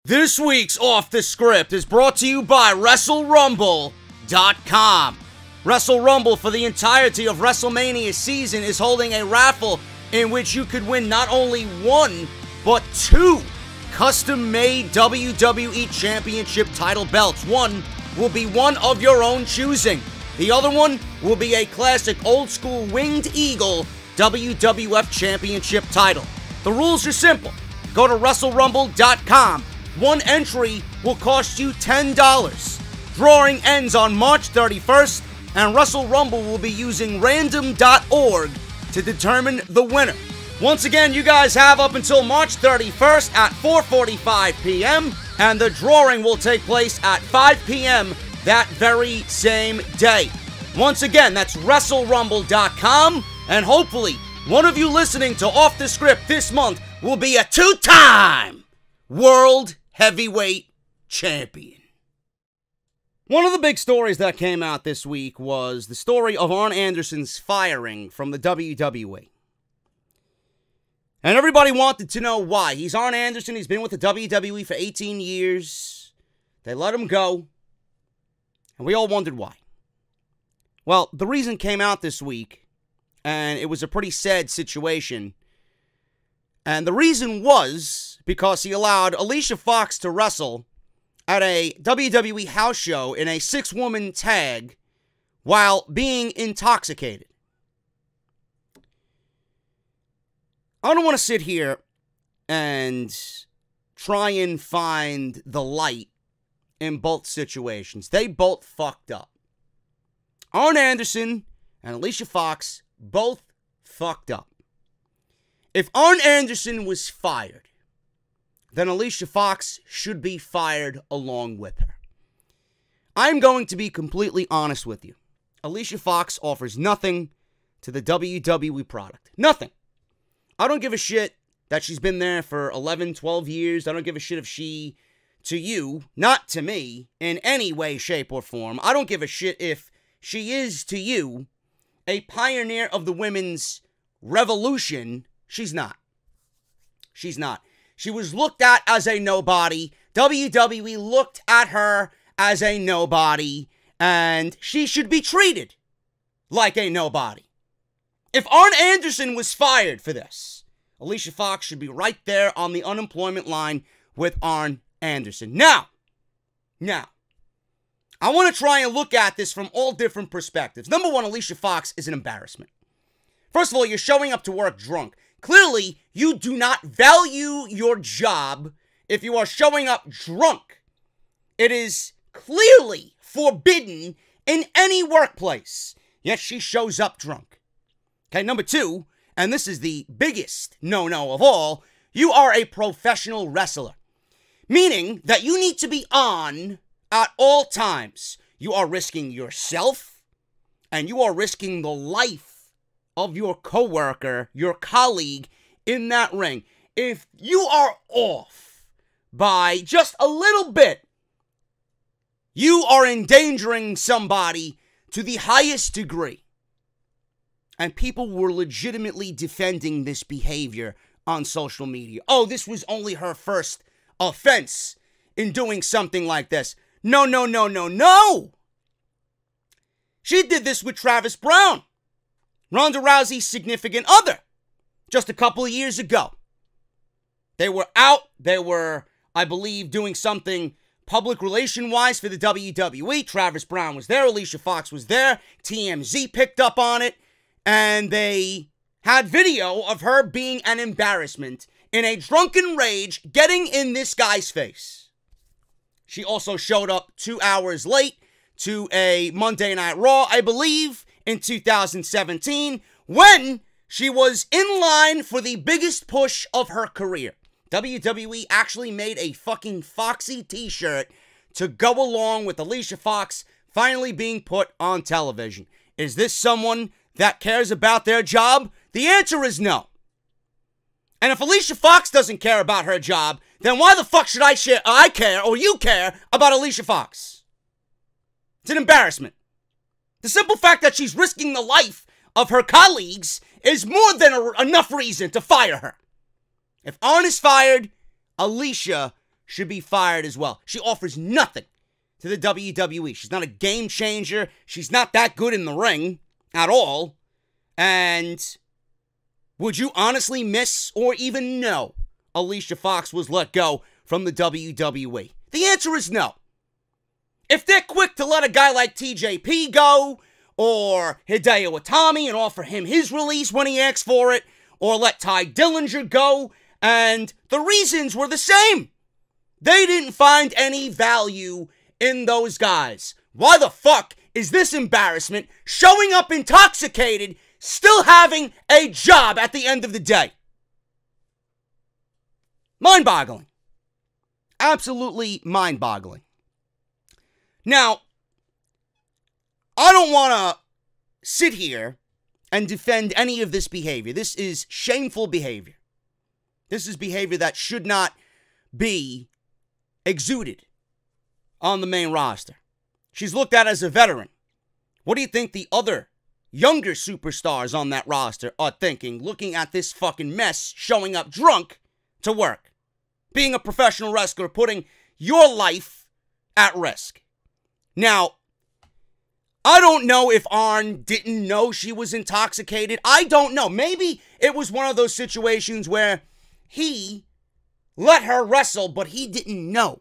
This week's Off the Script is brought to you by WrestleRumble.com. Wrestle Rumble, for the entirety of Wrestlemania season, is holding a raffle in which you could win not only one, but two custom-made WWE Championship title belts. One will be one of your own choosing. The other one will be a classic old-school Winged Eagle WWF Championship title. The rules are simple. Go to WrestleRumble.com. One entry will cost you $10. Drawing ends on March 31st, and Wrestle Rumble will be using random.org to determine the winner. Once again, you guys have up until March 31st at 4:45 p.m., and the drawing will take place at 5 p.m. that very same day. Once again, that's WrestleRumble.com, and hopefully, one of you listening to Off the Script this month will be a two-time World Heavyweight Champion. One of the big stories that came out this week was the story of Arn Anderson's firing from the WWE. And everybody wanted to know why. He's Arn Anderson. He's been with the WWE for 18 years. They let him go. And we all wondered why. Well, the reason came out this week, and it was a pretty sad situation. And the reason was because he allowed Alicia Fox to wrestle at a WWE house show in a 6-woman tag while being intoxicated. I don't want to sit here and try and find the light in both situations. They both fucked up. Arn Anderson and Alicia Fox both fucked up. If Arn Anderson was fired, then Alicia Fox should be fired along with her. I'm going to be completely honest with you. Alicia Fox offers nothing to the WWE product. Nothing. I don't give a shit that she's been there for 11, 12 years. I don't give a shit if she, to you, not to me, in any way, shape, or form. I don't give a shit if she is, to you, a pioneer of the women's revolution. She's not. She's not. She was looked at as a nobody. WWE looked at her as a nobody, and she should be treated like a nobody. If Arn Anderson was fired for this, Alicia Fox should be right there on the unemployment line with Arn Anderson. Now, I want to try and look at this from all different perspectives. Number one, Alicia Fox is an embarrassment. First of all, you're showing up to work drunk. Clearly, you do not value your job if you are showing up drunk. It is clearly forbidden in any workplace. Yet she shows up drunk. Okay, number two, and this is the biggest no-no of all, you are a professional wrestler. Meaning that you need to be on at all times. You are risking yourself, and you are risking the life of your coworker, your colleague in that ring. If you are off by just a little bit, you are endangering somebody to the highest degree. And people were legitimately defending this behavior on social media. Oh, this was only her first offense in doing something like this. No. She did this with Travis Brown, Ronda Rousey's significant other, just a couple of years ago. They were out. They were, I believe, doing something public relation-wise for the WWE. Travis Brown was there. Alicia Fox was there. TMZ picked up on it. And they had video of her being an embarrassment in a drunken rage, getting in this guy's face. She also showed up 2 hours late to a Monday Night Raw, I believe, in 2017, when she was in line for the biggest push of her career. WWE actually made a fucking Foxy t-shirt to go along with Alicia Fox finally being put on television. Is this someone that cares about their job? The answer is no. And if Alicia Fox doesn't care about her job, then why the fuck should I care, or you care, about Alicia Fox? It's an embarrassment. The simple fact that she's risking the life of her colleagues is more than enough reason to fire her. If Arn is fired, Alicia should be fired as well. She offers nothing to the WWE. She's not a game changer. She's not that good in the ring at all. And would you honestly miss or even know Alicia Fox was let go from the WWE? The answer is no. If they're quick to let a guy like TJP go, or Hideo Itami and offer him his release when he asks for it, or let Ty Dillinger go, and the reasons were the same. They didn't find any value in those guys. Why the fuck is this embarrassment showing up intoxicated, still having a job at the end of the day? Mind-boggling. Absolutely mind-boggling. Now, I don't want to sit here and defend any of this behavior. This is shameful behavior. This is behavior that should not be exuded on the main roster. She's looked at as a veteran. What do you think the other younger superstars on that roster are thinking, looking at this fucking mess, showing up drunk to work? Being a professional wrestler, putting your life at risk. Now, I don't know if Arn didn't know she was intoxicated. I don't know. Maybe it was one of those situations where he let her wrestle, but he didn't know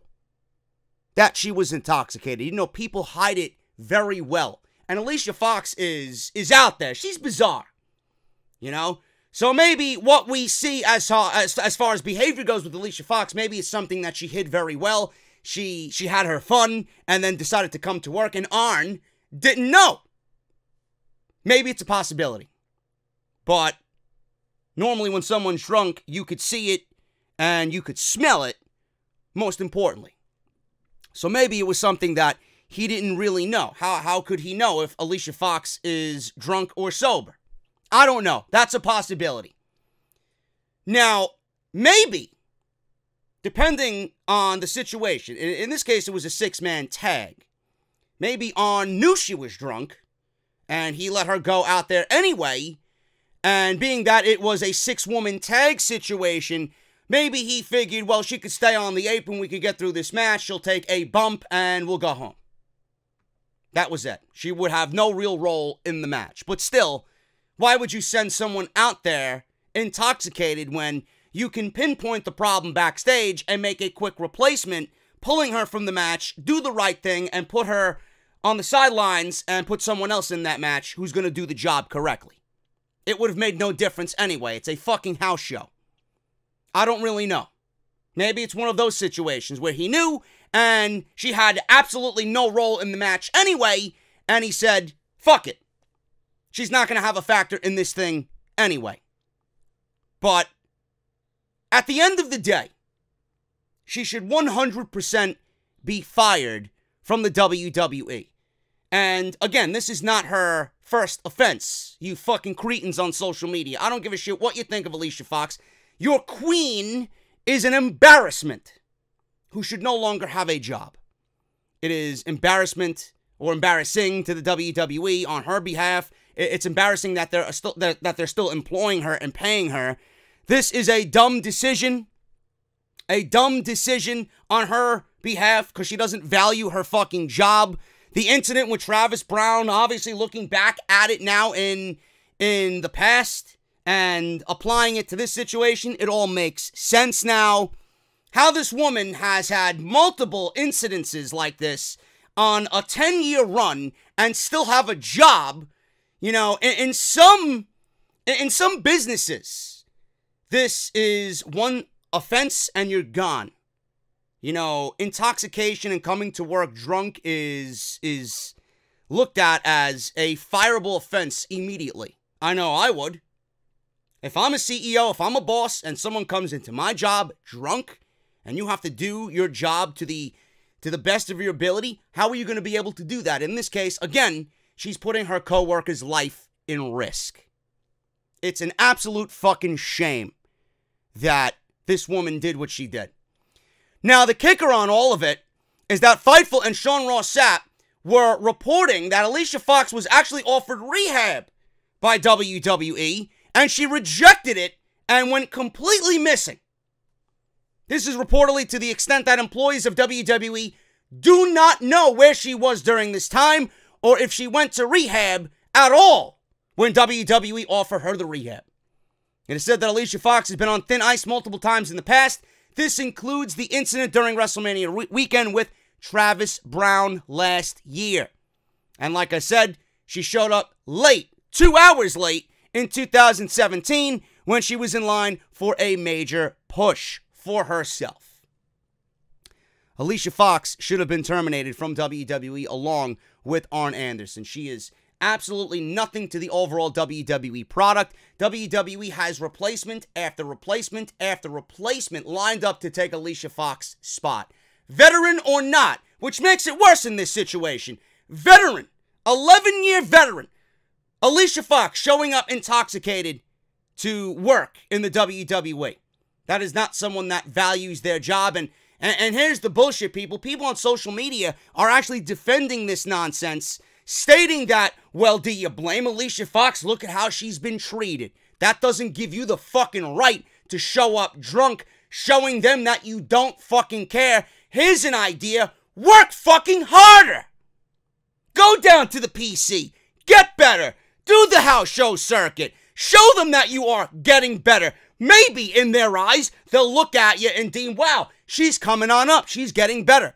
that she was intoxicated. You know, people hide it very well. And Alicia Fox is out there. She's bizarre. You know? So maybe what we see as far as behavior goes with Alicia Fox, maybe it's something that she hid very well. She had her fun and then decided to come to work, and Arn didn't know. Maybe it's a possibility. But normally when someone's drunk, you could see it and you could smell it, most importantly. So maybe it was something that he didn't really know. How could he know if Alicia Fox is drunk or sober? I don't know. That's a possibility. Now, maybe, depending on the situation, in this case it was a 6-man tag. Maybe Arn knew she was drunk, and he let her go out there anyway, and being that it was a 6-woman tag situation, maybe he figured, well, she could stay on the apron, we could get through this match, she'll take a bump, and we'll go home. That was it. She would have no real role in the match. But still, why would you send someone out there intoxicated when you can pinpoint the problem backstage and make a quick replacement, pulling her from the match, do the right thing, and put her on the sidelines and put someone else in that match who's going to do the job correctly? It would have made no difference anyway. It's a fucking house show. I don't really know. Maybe it's one of those situations where he knew and she had absolutely no role in the match anyway, and he said, fuck it. She's not going to have a factor in this thing anyway. But at the end of the day, she should 100% be fired from the WWE. And again, this is not her first offense, you fucking cretins on social media. I don't give a shit what you think of Alicia Fox. Your queen is an embarrassment who should no longer have a job. It is embarrassment or embarrassing to the WWE on her behalf. It's embarrassing that they're still employing her and paying her. This is a dumb decision. A dumb decision on her behalf because she doesn't value her fucking job. The incident with Travis Brown, obviously looking back at it now in the past and applying it to this situation, it all makes sense now. How this woman has had multiple incidences like this on a 10-year run and still have a job, you know, in some businesses, this is one offense and you're gone. You know, intoxication and coming to work drunk is looked at as a fireable offense immediately. I know I would. If I'm a CEO, if I'm a boss, and someone comes into my job drunk, and you have to do your job to the best of your ability, how are you going to be able to do that? In this case, again, she's putting her co-worker's life in risk. It's an absolute fucking shame that this woman did what she did. Now, the kicker on all of it is that Fightful and Sean Ross Sapp were reporting that Alicia Fox was actually offered rehab by WWE, and she rejected it and went completely missing. This is reportedly to the extent that employees of WWE do not know where she was during this time or if she went to rehab at all when WWE offered her the rehab. It is said that Alicia Fox has been on thin ice multiple times in the past. This includes the incident during WrestleMania weekend with Travis Brown last year. And like I said, she showed up late, 2 hours late, in 2017 when she was in line for a major push for herself. Alicia Fox should have been terminated from WWE along with Arn Anderson. She is absolutely nothing to the overall WWE product. WWE has replacement after replacement after replacement lined up to take Alicia Fox's spot. Veteran or not, which makes it worse in this situation. Veteran, 11-year veteran, Alicia Fox showing up intoxicated to work in the WWE. That is not someone that values their job. And here's the bullshit, people. People on social media are actually defending this nonsense, stating that, well, do you blame Alicia Fox? Look at how she's been treated. That doesn't give you the fucking right to show up drunk, showing them that you don't fucking care. Here's an idea. Work fucking harder. Go down to the PC. Get better. Do the house show circuit. Show them that you are getting better. Maybe in their eyes, they'll look at you and deem, wow, she's coming on up. She's getting better.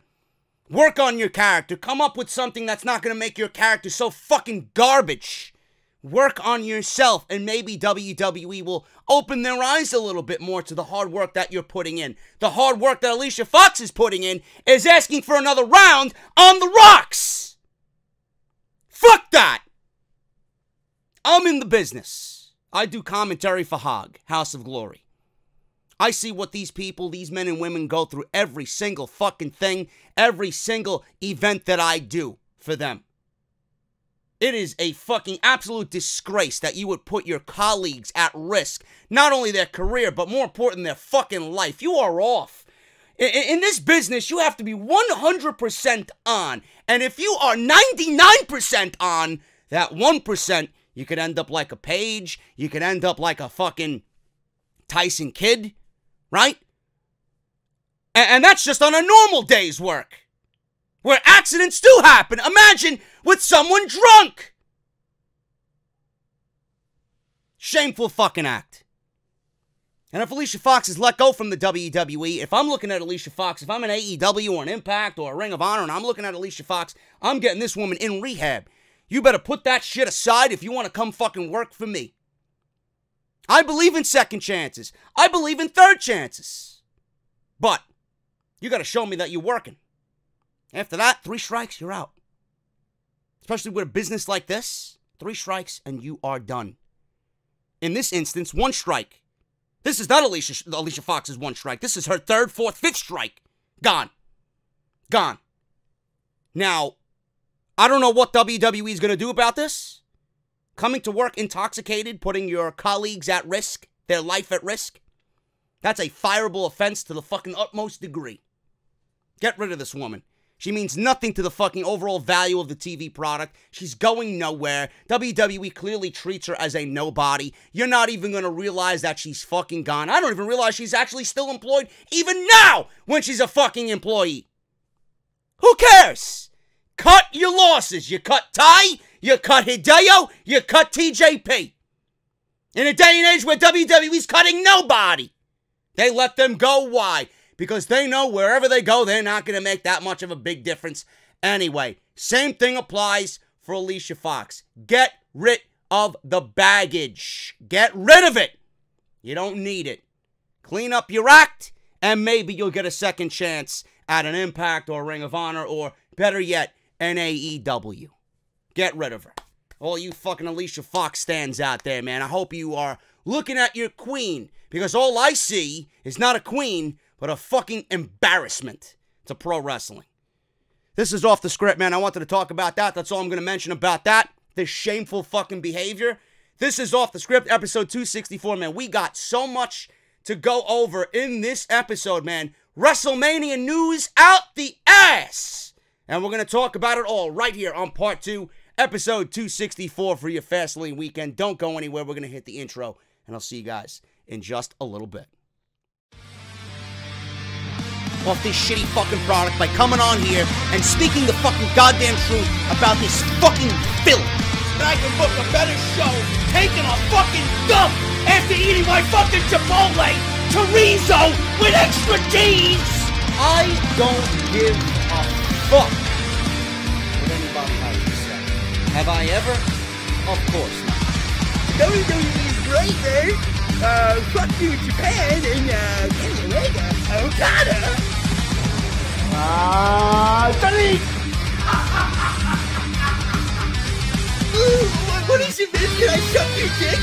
Work on your character. Come up with something that's not going to make your character so fucking garbage. Work on yourself, and maybe WWE will open their eyes a little bit more to the hard work that you're putting in. The hard work that Alicia Fox is putting in is asking for another round on the rocks. Fuck that. I'm in the business. I do commentary for Hog, House of Glory. I see what these people, these men and women go through every single fucking thing, every single event that I do for them. It is a fucking absolute disgrace that you would put your colleagues at risk. Not only their career, but more important, their fucking life. You are off. In this business, you have to be 100% on. And if you are 99% on, that 1%, you could end up like a Paige. You could end up like a fucking Tyson Kidd, right? And that's just on a normal day's work, where accidents do happen. Imagine with someone drunk. Shameful fucking act. And if Alicia Fox is let go from the WWE, if I'm looking at Alicia Fox, if I'm an AEW or an Impact or a Ring of Honor and I'm looking at Alicia Fox, I'm getting this woman in rehab. You better put that shit aside if you want to come fucking work for me. I believe in second chances. I believe in third chances. But you got to show me that you're working. After that, 3 strikes, you're out. Especially with a business like this, 3 strikes and you are done. In this instance, 1 strike. This is not Alicia Fox's 1 strike. This is her 3rd, 4th, 5th strike. Gone. Gone. Now, I don't know what WWE is going to do about this. Coming to work intoxicated, putting your colleagues at risk, their life at risk. That's a fireable offense to the fucking utmost degree. Get rid of this woman. She means nothing to the fucking overall value of the TV product. She's going nowhere. WWE clearly treats her as a nobody. You're not even going to realize that she's fucking gone. I don't even realize she's actually still employed even now when she's a fucking employee. Who cares? Cut your losses. You cut Ty, you cut Hideo, you cut TJP. In a day and age where WWE's cutting nobody, they let them go. Why? Because they know wherever they go, they're not going to make that much of a big difference anyway. Same thing applies for Alicia Fox. Get rid of the baggage. Get rid of it. You don't need it. Clean up your act, and maybe you'll get a second chance at an Impact or Ring of Honor, or better yet, an AEW. Get rid of her. All you fucking Alicia Fox stands out there, man. I hope you are looking at your queen, because all I see is not a queen, but a fucking embarrassment to pro wrestling. This is off the script, man. I wanted to talk about that. That's all I'm going to mention about that. This shameful fucking behavior. This is Off the Script, episode 264, man. We got so much to go over in this episode, man. WrestleMania news out the ass. And we're going to talk about it all right here on part 2, episode 264 for your Fastlane weekend. Don't go anywhere. We're going to hit the intro, and I'll see you guys in just a little bit. off this shitty fucking product by coming on here and speaking the fucking goddamn truth about this fucking filth. And I can book a better show taking a fucking dump after eating my fucking Chipotle chorizo with extra cheese. I don't give a fuck what anybody has to say. Have I ever? Of course not. WWE is great, man. Fuck you, Japan, and Kenny Omega, Okada. Sonny! What is it, man? Can I suck your dick?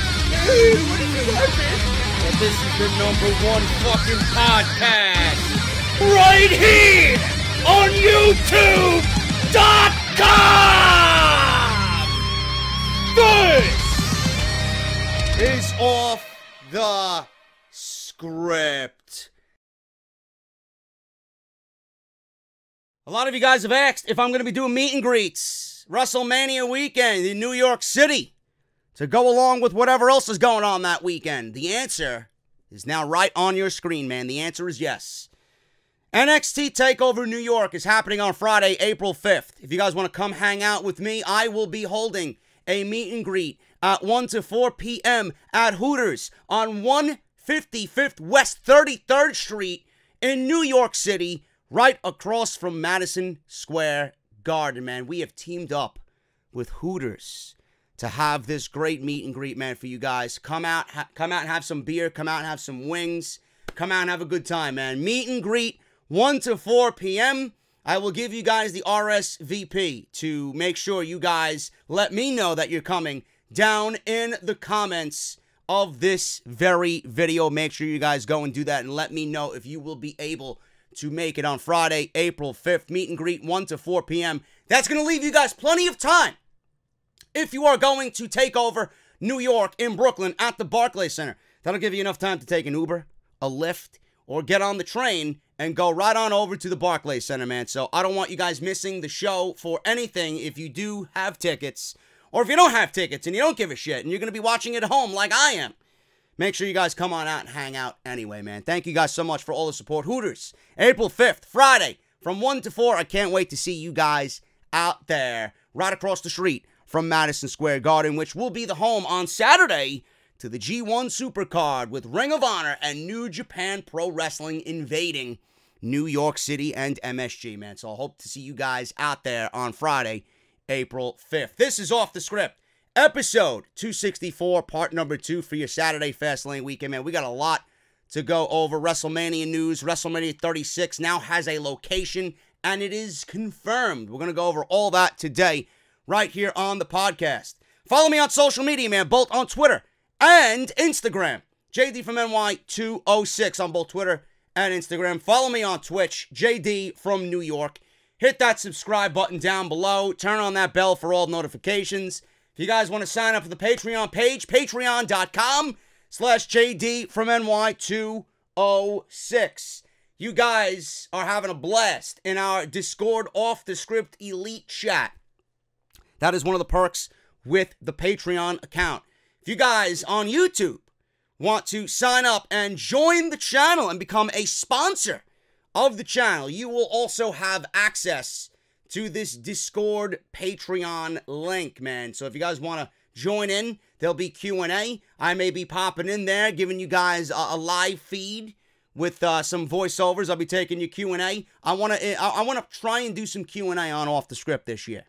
What is it, man? Well, this is the #1 fucking podcast. Right here on YouTube.com! This is off the script. A lot of you guys have asked if I'm going to be doing meet and greets WrestleMania weekend in New York City to go along with whatever else is going on that weekend. The answer is now right on your screen, man. The answer is yes. NXT TakeOver New York is happening on Friday, April 5th. If you guys want to come hang out with me, I will be holding a meet and greet at 1 to 4 p.m. at Hooters on 155th West 33rd Street in New York City, right across from Madison Square Garden, man. We have teamed up with Hooters to have this great meet and greet, man, for you guys. Come out and have some beer. Come out and have some wings. Come out and have a good time, man. Meet and greet, 1 to 4 p.m. I will give you guys the RSVP to make sure you guys let me know that you're coming down in the comments of this very video. Make sure you guys go and do that and let me know if you will be able to make it on Friday, April 5th. Meet and greet, 1 to 4 p.m. That's going to leave you guys plenty of time if you are going to take over New York in Brooklyn at the Barclays Center. That'll give you enough time to take an Uber, a Lyft, or get on the train and go right on over to the Barclays Center, man. So I don't want you guys missing the show for anything if you do have tickets. Or if you don't have tickets and you don't give a shit and you're going to be watching it at home like I am, make sure you guys come on out and hang out anyway, man. Thank you guys so much for all the support. Hooters, April 5th, Friday, from 1 to 4. I can't wait to see you guys out there right across the street from Madison Square Garden, which will be the home on Saturday to the G1 Supercard with Ring of Honor and New Japan Pro Wrestling invading New York City and MSG, man. So I hope to see you guys out there on Friday, April 5th. This is Off the Script, episode 264, part number 2 for your Saturday Fastlane weekend, man. We got a lot to go over. WrestleMania news. WrestleMania 36 now has a location, and it is confirmed. We're going to go over all that today right here on the podcast. Follow me on social media, man, both on Twitter and Instagram. JD from NY206 on both Twitter and Instagram. Follow me on Twitch, JD from New York. Hit that subscribe button down below. Turn on that bell for all notifications. If you guys want to sign up for the Patreon page, patreon.com/JD from NY206. You guys are having a blast in our Discord Off the Script Elite Chat. That is one of the perks with the Patreon account. If you guys on YouTube want to sign up and join the channel and become a sponsor of the channel, you will also have access to this Discord Patreon link, man. So if you guys want to join in, there'll be Q&A. I may be popping in there, giving you guys a live feed with some voiceovers. I'll be taking your Q&A. I want to try and do some Q&A on Off the Script this year.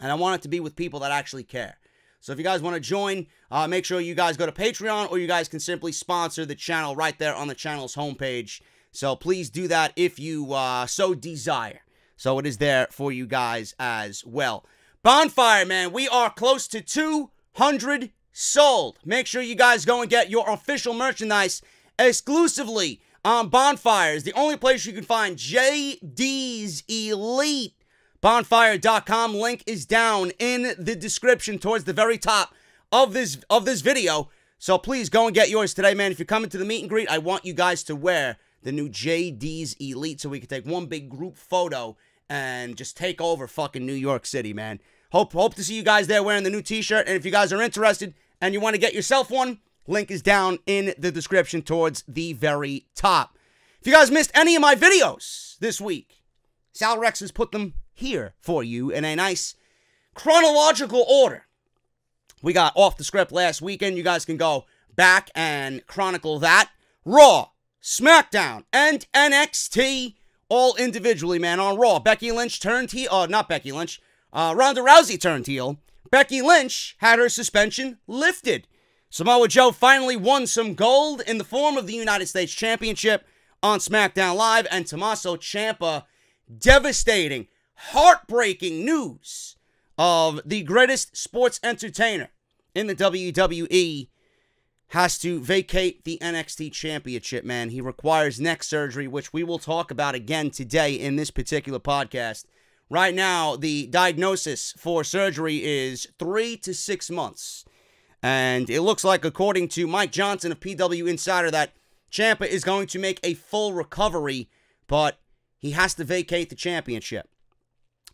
And I want it to be with people that actually care. So if you guys want to join, make sure you guys go to Patreon, or you guys can simply sponsor the channel right there on the channel's homepage. So please do that if you so desire. So it is there for you guys as well. Bonfire, man, we are close to 200 sold. Make sure you guys go and get your official merchandise exclusively on Bonfire. It's the only place you can find JD's Elite. Bonfire.com. Link is down in the description towards the very top of this video. So please go and get yours today, man. If you're coming to the meet and greet, I want you guys to wear the new JD's Elite so we can take one big group photo and just take over fucking New York City, man. Hope to see you guys there wearing the new t-shirt. And if you guys are interested and you want to get yourself one, link is down in the description towards the very top. If you guys missed any of my videos this week, Sal Rex has put them here for you in a nice chronological order. We got Off the Script last weekend. You guys can go back and chronicle that. Raw, SmackDown, and NXT, all individually, man. On Raw, Becky Lynch turned heel. Not Becky Lynch. Ronda Rousey turned heel. Becky Lynch had her suspension lifted. Samoa Joe finally won some gold in the form of the United States Championship on SmackDown Live. And Tommaso Ciampa, devastating, heartbreaking news of the greatest sports entertainer in the WWE, has to vacate the NXT Championship, man. He requires neck surgery, which we will talk about again today in this particular podcast. Right now, the diagnosis for surgery is 3 to 6 months. And it looks like, according to Mike Johnson of PW Insider, that Ciampa is going to make a full recovery, but he has to vacate the championship.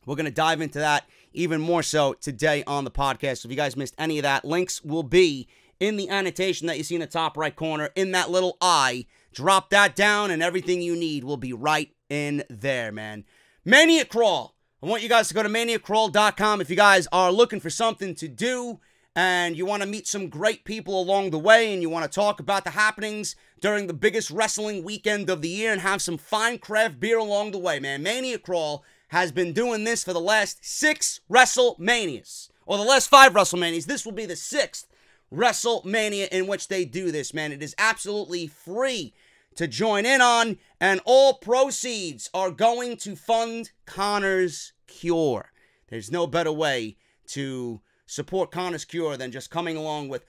We're going to dive into that even more so today on the podcast. So if you guys missed any of that, links will be in the annotation that you see in the top right corner, in that little eye. Drop that down and everything you need will be right in there, man. Mania Crawl. I want you guys to go to maniacrawl.com if you guys are looking for something to do and you want to meet some great people along the way and you want to talk about the happenings during the biggest wrestling weekend of the year and have some fine craft beer along the way, man. Mania Crawl has been doing this for the last 6 WrestleManias, or the last 5 WrestleManias. This will be the 6th WrestleMania in which they do this, man. It is absolutely free to join in on, and all proceeds are going to fund Connor's cure. There's no better way to support Connor's cure than just coming along with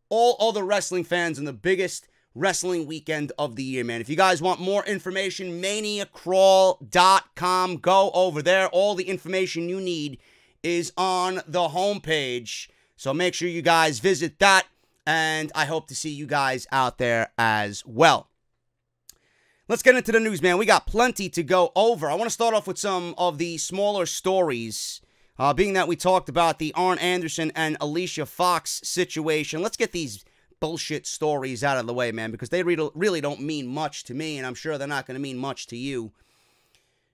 all other wrestling fans in the biggest wrestling weekend of the year, man. If you guys want more information, maniacrawl.com. Go over there. All the information you need is on the homepage. So make sure you guys visit that, and I hope to see you guys out there as well. Let's get into the news, man. We got plenty to go over. I want to start off with some of the smaller stories, being that we talked about the Arn Anderson and Alicia Fox situation. Let's get these bullshit stories out of the way, man, because they really don't mean much to me, and I'm sure they're not going to mean much to you.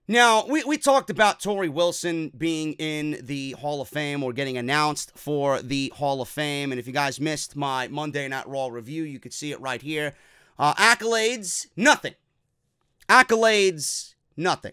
Now, we talked about Torrie Wilson being in the Hall of Fame, or getting announced for the Hall of Fame, and if you guys missed my Monday Night Raw review, you could see it right here. Accolades, nothing. Accolades, nothing.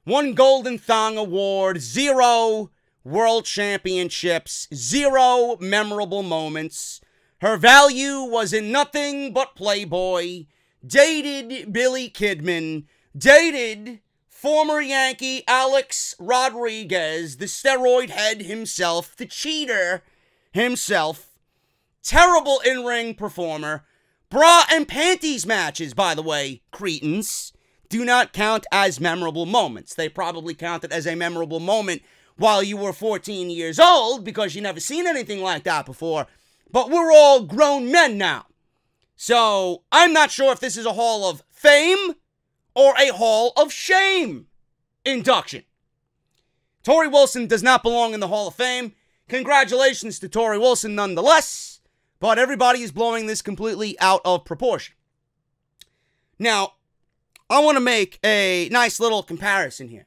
1 Golden Thong Award, 0 World Championships, 0 memorable moments. Her value was in nothing but Playboy. Dated Billy Kidman. Dated former Yankee Alex Rodriguez, the steroid head himself, the cheater himself. Terrible in-ring performer. Bra and panties matches, by the way, cretins, do not count as memorable moments. They probably counted as a memorable moment while you were 14 years old because you never seen anything like that before. But we're all grown men now. So I'm not sure if this is a Hall of Fame or a Hall of Shame induction. Torrie Wilson does not belong in the Hall of Fame. Congratulations to Torrie Wilson nonetheless. But everybody is blowing this completely out of proportion. Now, I want to make a nice little comparison here.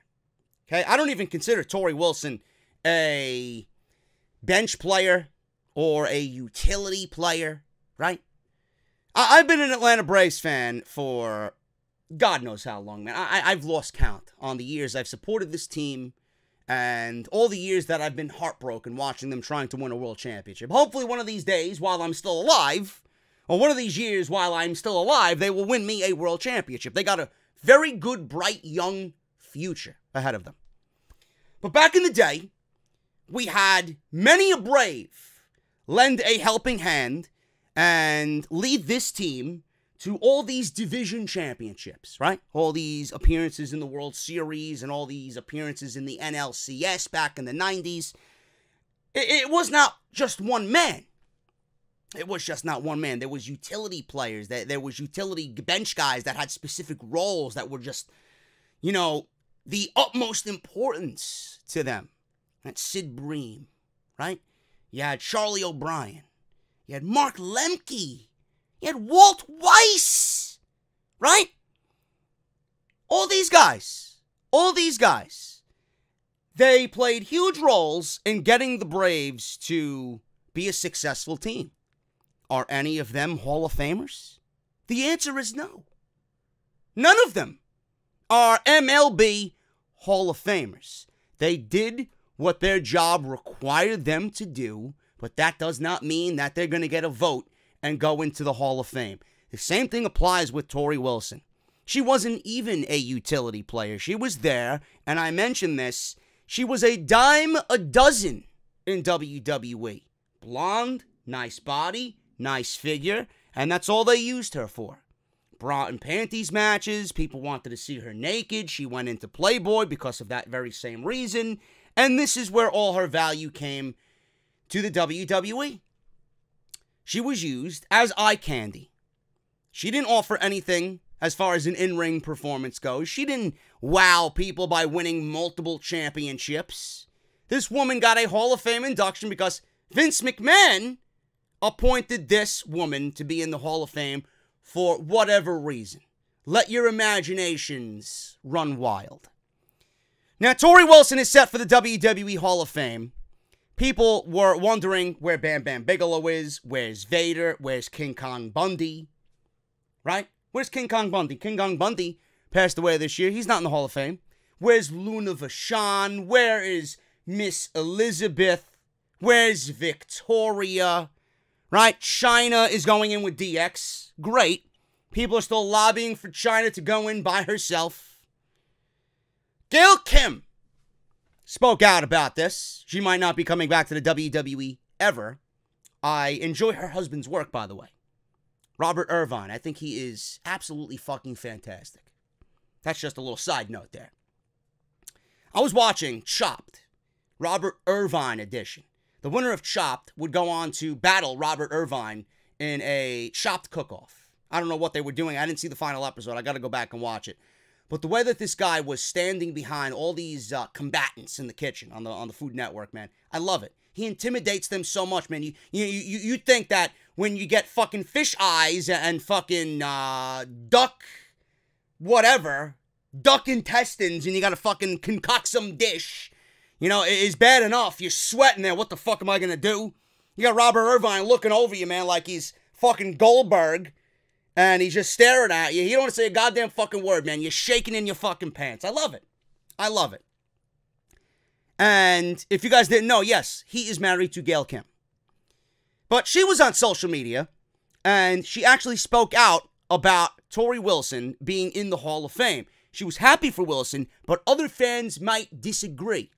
Okay, I don't even consider Torrie Wilson a bench player or a utility player, right? I've been an Atlanta Braves fan for God knows how long, man. I've lost count on the years I've supported this team and all the years that I've been heartbroken watching them trying to win a world championship. Hopefully one of these days, while I'm still alive, or one of these years while I'm still alive, they will win me a world championship. They got a very good, bright, young future ahead of them. But back in the day, we had many a Brave lend a helping hand and lead this team to all these division championships, right? All these appearances in the World Series and all these appearances in the NLCS back in the 90s. It was not just one man. It was just not one man. There was utility players. There was utility bench guys that had specific roles that were just, you know, the utmost importance to them. That's Sid Bream, right? You had Charlie O'Brien. You had Mark Lemke. You had Walt Weiss, right? all these guys, they played huge roles in getting the Braves to be a successful team. Are any of them Hall of Famers? The answer is no. None of them are MLB Hall of Famers. They did what their job required them to do, but that does not mean that they're going to get a vote and go into the Hall of Fame. The same thing applies with Tori Wilson. She wasn't even a utility player. She was there, and I mentioned this, she was a dime a dozen in WWE. Blonde, nice body, nice figure, and that's all they used her for. Bra and panties matches, people wanted to see her naked. She went into Playboy because of that very same reason, and this is where all her value came to the WWE. She was used as eye candy. She didn't offer anything as far as an in-ring performance goes. She didn't wow people by winning multiple championships. This woman got a Hall of Fame induction because Vince McMahon appointed this woman to be in the Hall of Fame for whatever reason. Let your imaginations run wild. Now, Tori Wilson is set for the WWE Hall of Fame. People were wondering where Bam Bam Bigelow is, where's Vader, where's King Kong Bundy, right? Where's King Kong Bundy? King Kong Bundy passed away this year. He's not in the Hall of Fame. Where's Luna Vachon? Where is Miss Elizabeth? Where's Victoria? Right? China is going in with DX. Great. People are still lobbying for China to go in by herself. Gail Kim spoke out about this. She might not be coming back to the WWE ever. I enjoy her husband's work, by the way. Robert Irvine. I think he is absolutely fucking fantastic. That's just a little side note there. I was watching Chopped, Robert Irvine edition. The winner of Chopped would go on to battle Robert Irvine in a Chopped cook-off. I don't know what they were doing. I didn't see the final episode. I got to go back and watch it. But the way that this guy was standing behind all these combatants in the kitchen on the Food Network, man, I love it. He intimidates them so much, man. You think that when you get fucking fish eyes and fucking duck intestines and you got to fucking concoct some dish, you know, it's bad enough. You're sweating there. What the fuck am I going to do? You got Robert Irvine looking over you, man, like he's fucking Goldberg. And he's just staring at you. He don't want to say a goddamn fucking word, man. You're shaking in your fucking pants. I love it. I love it. And if you guys didn't know, yes, he is married to Gail Kim. But she was on social media, and she actually spoke out about Tori Wilson being in the Hall of Fame. She was happy for Wilson, but other fans might disagree.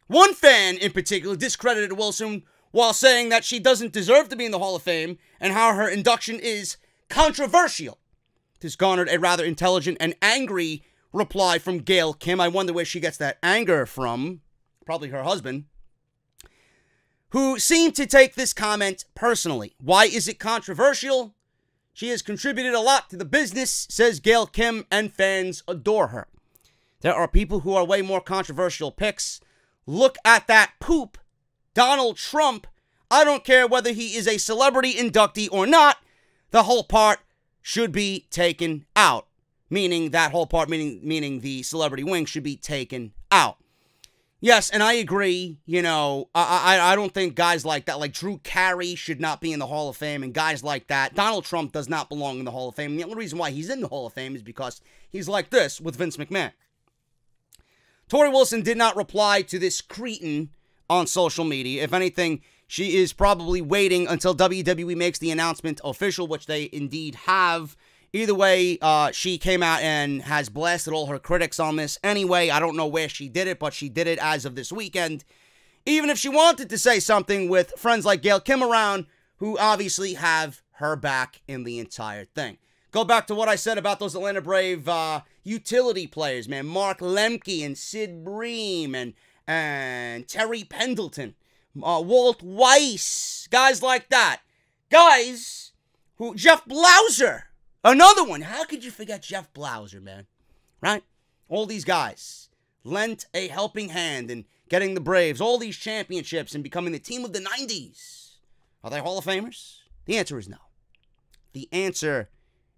One fan in particular discredited Wilson while saying that she doesn't deserve to be in the Hall of Fame and how her induction is controversial. This garnered a rather intelligent and angry reply from Gail Kim. I wonder where she gets that anger from. Probably her husband, who seemed to take this comment personally. Why is it controversial? She has contributed a lot to the business, says Gail Kim, and fans adore her. There are people who are way more controversial picks. Look at that poop, Donald Trump. I don't care whether he is a celebrity inductee or not. The whole part should be taken out. Meaning that whole part, meaning the celebrity wing should be taken out. Yes, and I agree, you know, I don't think guys like that, like Drew Carey should not be in the Hall of Fame, and guys like that. Donald Trump does not belong in the Hall of Fame. And the only reason why he's in the Hall of Fame is because he's like this with Vince McMahon. Tori Wilson did not reply to this cretin on social media. If anything, she is probably waiting until WWE makes the announcement official, which they indeed have. Either way, she came out and has blasted all her critics on this anyway. I don't know where she did it, but she did it as of this weekend. Even if she wanted to say something with friends like Gail Kim around, who obviously have her back in the entire thing. Go back to what I said about those Atlanta Brave utility players, man. Mark Lemke and Sid Bream and Terry Pendleton. Walt Weiss, guys like that. Guys who, Jeff Blauser, another one. How could you forget Jeff Blauser, man? Right? All these guys lent a helping hand in getting the Braves all these championships and becoming the team of the 90s. Are they Hall of Famers? The answer is no. The answer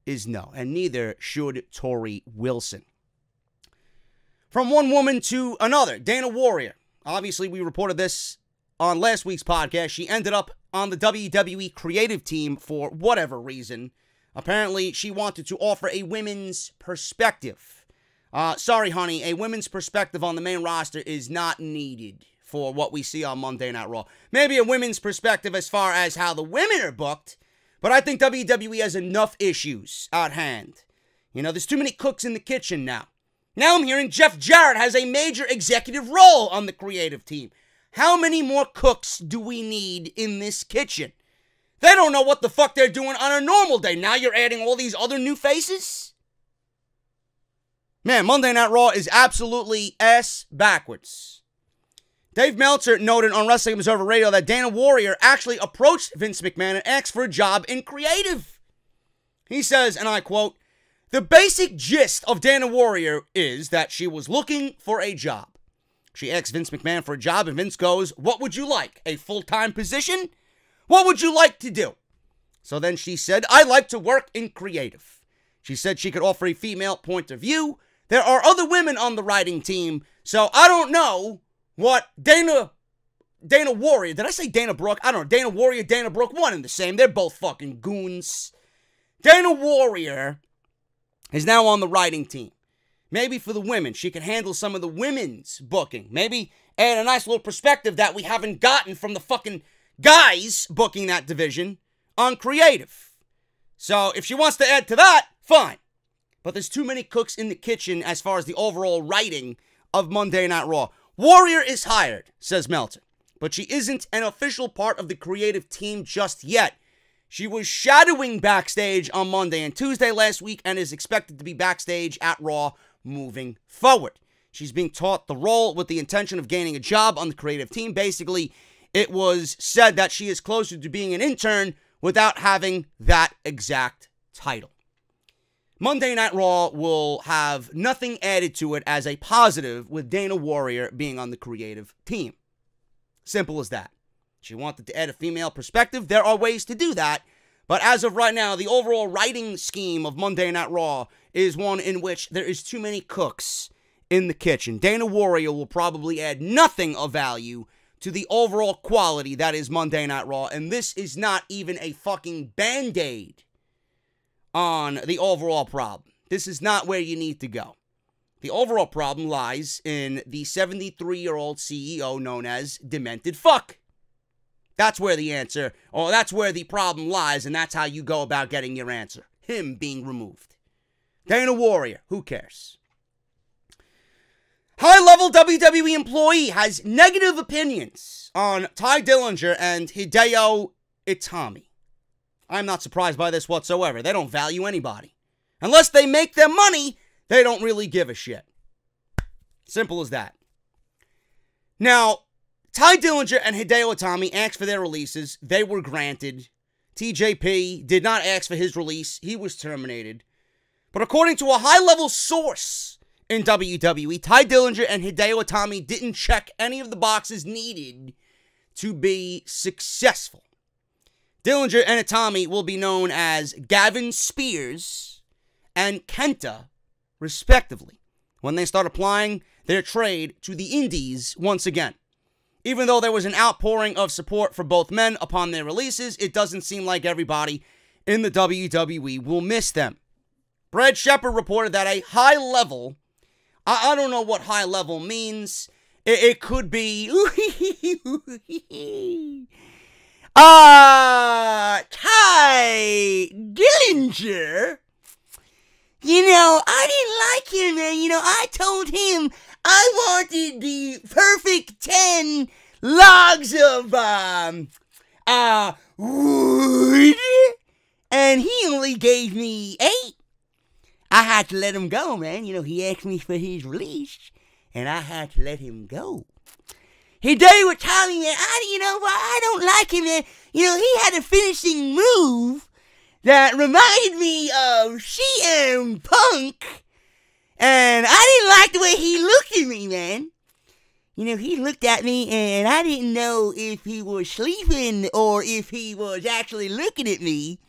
is no, and neither should Tori Wilson. From one woman to another, Dana Warrior. Obviously, we reported this on last week's podcast. She ended up on the WWE creative team for whatever reason. Apparently, she wanted to offer a women's perspective. Sorry, honey, a women's perspective on the main roster is not needed for what we see on Monday Night Raw. Maybe a women's perspective as far as how the women are booked, but I think WWE has enough issues at hand. You know, there's too many cooks in the kitchen now. Now I'm hearing Jeff Jarrett has a major executive role on the creative team. How many more cooks do we need in this kitchen? They don't know what the fuck they're doing on a normal day. Now you're adding all these other new faces? Man, Monday Night Raw is absolutely ass backwards. Dave Meltzer noted on Wrestling Observer Radio that Dana Warrior actually approached Vince McMahon and asked for a job in creative. He says, and I quote, "The basic gist of Dana Warrior is that she was looking for a job. She asked Vince McMahon for a job, and Vince goes, 'What would you like? A full-time position? What would you like to do?' So then she said, 'I like to work in creative.' She said she could offer a female point of view. There are other women on the writing team, so I don't know what Dana Warrior, did I say Dana Brooke? I don't know. Dana Warrior, Dana Brooke, one and the same. They're both fucking goons. Dana Warrior is now on the writing team. Maybe for the women, she can handle some of the women's booking. Maybe add a nice little perspective that we haven't gotten from the fucking guys booking that division on creative. So if she wants to add to that, fine. But there's too many cooks in the kitchen as far as the overall writing of Monday Night Raw. Warrior is hired, says Meltzer, but she isn't an official part of the creative team just yet. She was shadowing backstage on Monday and Tuesday last week and is expected to be backstage at Raw moving forward. She's being taught the role with the intention of gaining a job on the creative team. Basically, it was said that she is closer to being an intern without having that exact title. Monday Night Raw will have nothing added to it as a positive with Dana Warrior being on the creative team. Simple as that. She wanted to add a female perspective. There are ways to do that. But as of right now, the overall writing scheme of Monday Night Raw is one in which there is too many cooks in the kitchen. Dana Warrior will probably add nothing of value to the overall quality that is Monday Night Raw. And this is not even a fucking Band-Aid on the overall problem. This is not where you need to go. The overall problem lies in the 73-year-old CEO known as Demented Fuck. That's where the answer, or that's where the problem lies, and that's how you go about getting your answer. Him being removed. Dana Warrior, who cares? High-level WWE employee has negative opinions on Ty Dillinger and Hideo Itami. I'm not surprised by this whatsoever. They don't value anybody. Unless they make their money, they don't really give a shit. Simple as that. Now, Ty Dillinger and Hideo Itami asked for their releases. They were granted. TJP did not ask for his release. He was terminated. But according to a high-level source in WWE, Ty Dillinger and Hideo Itami didn't check any of the boxes needed to be successful. Dillinger and Itami will be known as Gavin Spears and Kenta, respectively, when they start applying their trade to the indies once again. Even though there was an outpouring of support for both men upon their releases, it doesn't seem like everybody in the WWE will miss them. Brad Shepard reported that a high level, I don't know what high level means, it could be, Ty Dillinger, I didn't like him, man. I told him I wanted the perfect 10 logs of, wood, and he only gave me 8. I had to let him go, man. He asked me for his release, and I had to let him go. Hideo Itami, man, I don't like him, man. He had a finishing move that reminded me of CM Punk, and I didn't like the way he looked at me, man. He looked at me, and I didn't know if he was sleeping or if he was actually looking at me.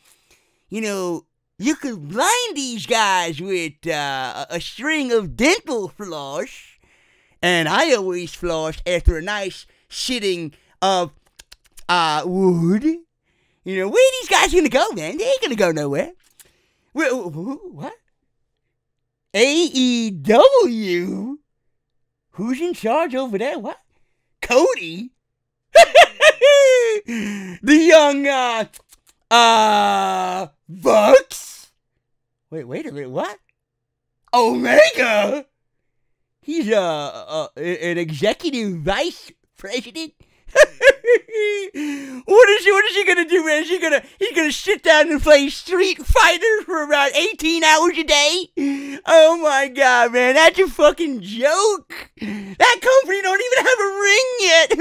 You could blind these guys with a string of dental floss, And I always floss after a nice sitting of wood. You know, where these guys gonna go, man? They ain't gonna go nowhere. What? AEW? Who's in charge over there? What? Cody? The young, Bucks? Wait a minute, what? Omega? He's, an executive vice president? What is he gonna do, man? He's gonna sit down and play Street Fighter for about 18 hours a day? Oh my god, man, that's a fucking joke. That company don't even have a ring yet.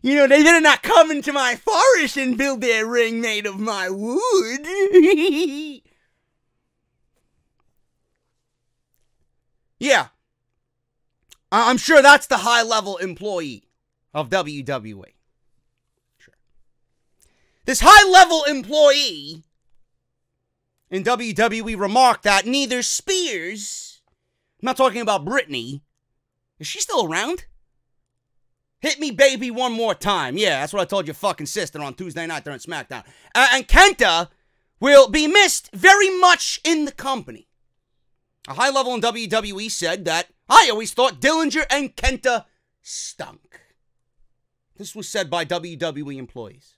You know, they better not come into my forest and build their ring made of my wood. Yeah. I'm sure that's the high-level employee of WWE. Sure. This high-level employee in WWE remarked that neither Spears, I'm not talking about Brittany, is she still around? Hit me, baby, one more time. Yeah, that's what I told your fucking sister on Tuesday night during SmackDown. And Kenta will be missed very much in the company. A high level in WWE said that I always thought Dillinger and Kenta stunk. This was said by WWE employees.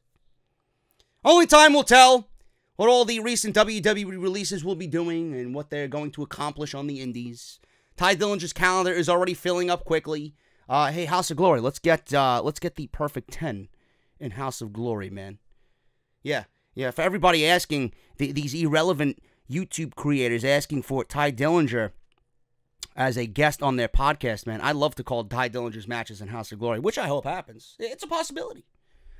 Only time will tell what all the recent WWE releases will be doing and what they're going to accomplish on the indies. Ty Dillinger's calendar is already filling up quickly. Hey, House of Glory, let's get the perfect 10 in House of Glory, man. Yeah, for everybody asking, these irrelevant YouTube creators asking for Ty Dillinger as a guest on their podcast, man. I love to call Ty Dillinger's matches in House of Glory, which I hope happens. It's a possibility.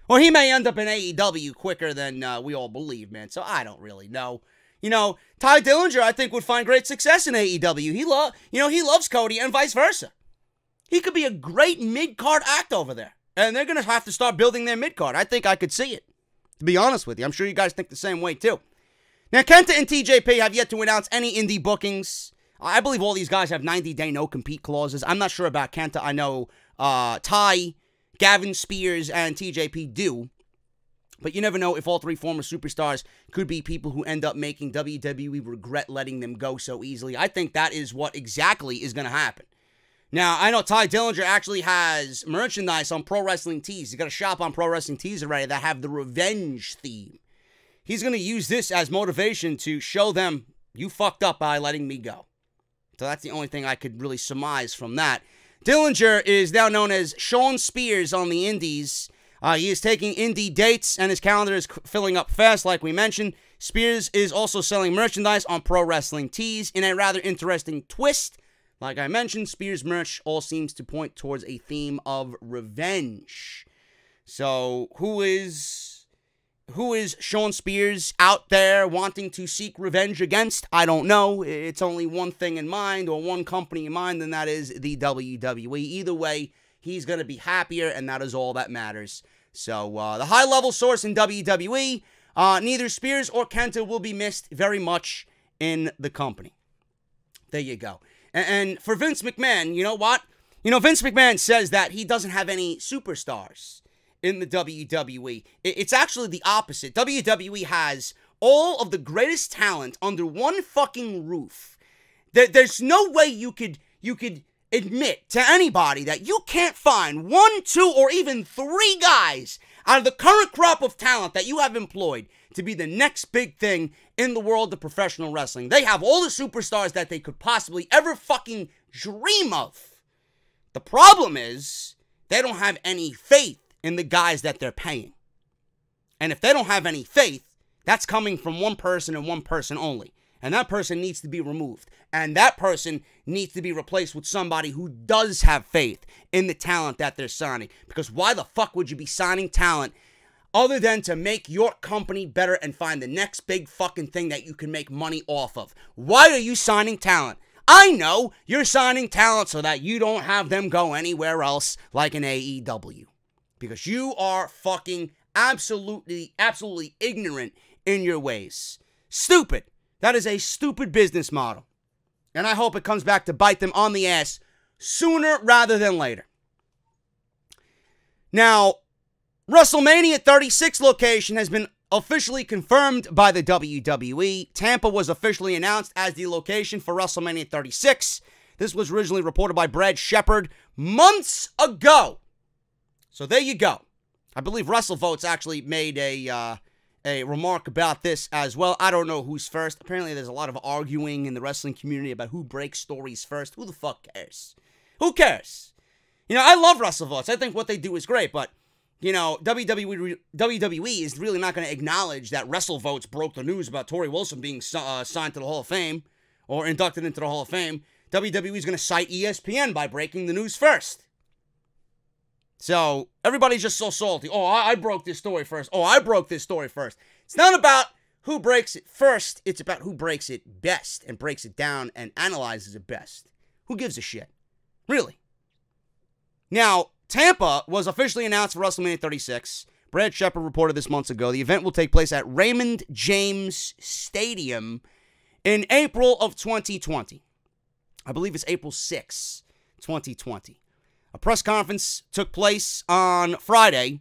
Or he may end up in AEW quicker than we all believe, man. So I don't really know. You know, Ty Dillinger, I think, would find great success in AEW. He loves Cody and vice versa. He could be a great mid-card act over there. And they're going to have to start building their mid-card. I think I could see it, to be honest with you. I'm sure you guys think the same way, too. Now, Kenta and TJP have yet to announce any indie bookings. I believe all these guys have 90-day no-compete clauses. I'm not sure about Kenta. I know Ty, Gavin Spears, and TJP do. But you never know if all three former superstars could be people who end up making WWE regret letting them go so easily. I think that is what exactly is going to happen. Now, I know Ty Dillinger actually has merchandise on Pro Wrestling Tees. He's got a shop on Pro Wrestling Tees already that have the revenge theme. He's going to use this as motivation to show them, you fucked up by letting me go. So that's the only thing I could really surmise from that. Dillinger is now known as Sean Spears on the indies. He is taking indie dates, and his calendar is filling up fast, like we mentioned. Spears is also selling merchandise on Pro Wrestling Tees in a rather interesting twist. Like I mentioned, Spears merch all seems to point towards a theme of revenge. So, who is Sean Spears out there wanting to seek revenge against? I don't know. It's only one thing in mind, or one company in mind, and that is the WWE. Either way, he's going to be happier, and that is all that matters. So, the high-level source in WWE, neither Spears or Kenta will be missed very much in the company. There you go. And for Vince McMahon, you know what? You know, Vince McMahon says that he doesn't have any superstars in the WWE. It's actually the opposite. WWE has all of the greatest talent under one fucking roof. There's no way you could admit to anybody that you can't find 1, 2, or even 3 guys out of the current crop of talent that you have employed to be the next big thing in the world of professional wrestling. They have all the superstars that they could possibly ever fucking dream of. The problem is, they don't have any faith in the guys that they're paying. And if they don't have any faith, that's coming from one person and one person only. And that person needs to be removed. And that person needs to be replaced with somebody who does have faith in the talent that they're signing. Because why the fuck would you be signing talent other than to make your company better and find the next big fucking thing that you can make money off of? Why are you signing talent? I know you're signing talent so that you don't have them go anywhere else like an AEW. Because you are fucking absolutely ignorant in your ways. Stupid. That is a stupid business model. And I hope it comes back to bite them on the ass sooner rather than later. Now, WrestleMania 36 location has been officially confirmed by the WWE. Tampa was officially announced as the location for WrestleMania 36. This was originally reported by Brad Shepard months ago. So there you go. I believe WrestleVotes actually made a remark about this as well. I don't know who's first. Apparently there's a lot of arguing in the wrestling community about who breaks stories first. Who the fuck cares? Who cares? You know, I love WrestleVotes. I think what they do is great, but you know, WWE is really not going to acknowledge that WrestleVotes broke the news about Torrie Wilson being signed to the Hall of Fame or inducted into the Hall of Fame. WWE is going to cite ESPN by breaking the news first. So, everybody's just so salty. Oh, I broke this story first. Oh, I broke this story first. It's not about who breaks it first. It's about who breaks it best and breaks it down and analyzes it best. Who gives a shit? Really? Now, Tampa was officially announced for WrestleMania 36. Brad Shepard reported this months ago. The event will take place at Raymond James Stadium in April of 2020. I believe it's April 6, 2020. A press conference took place on Friday,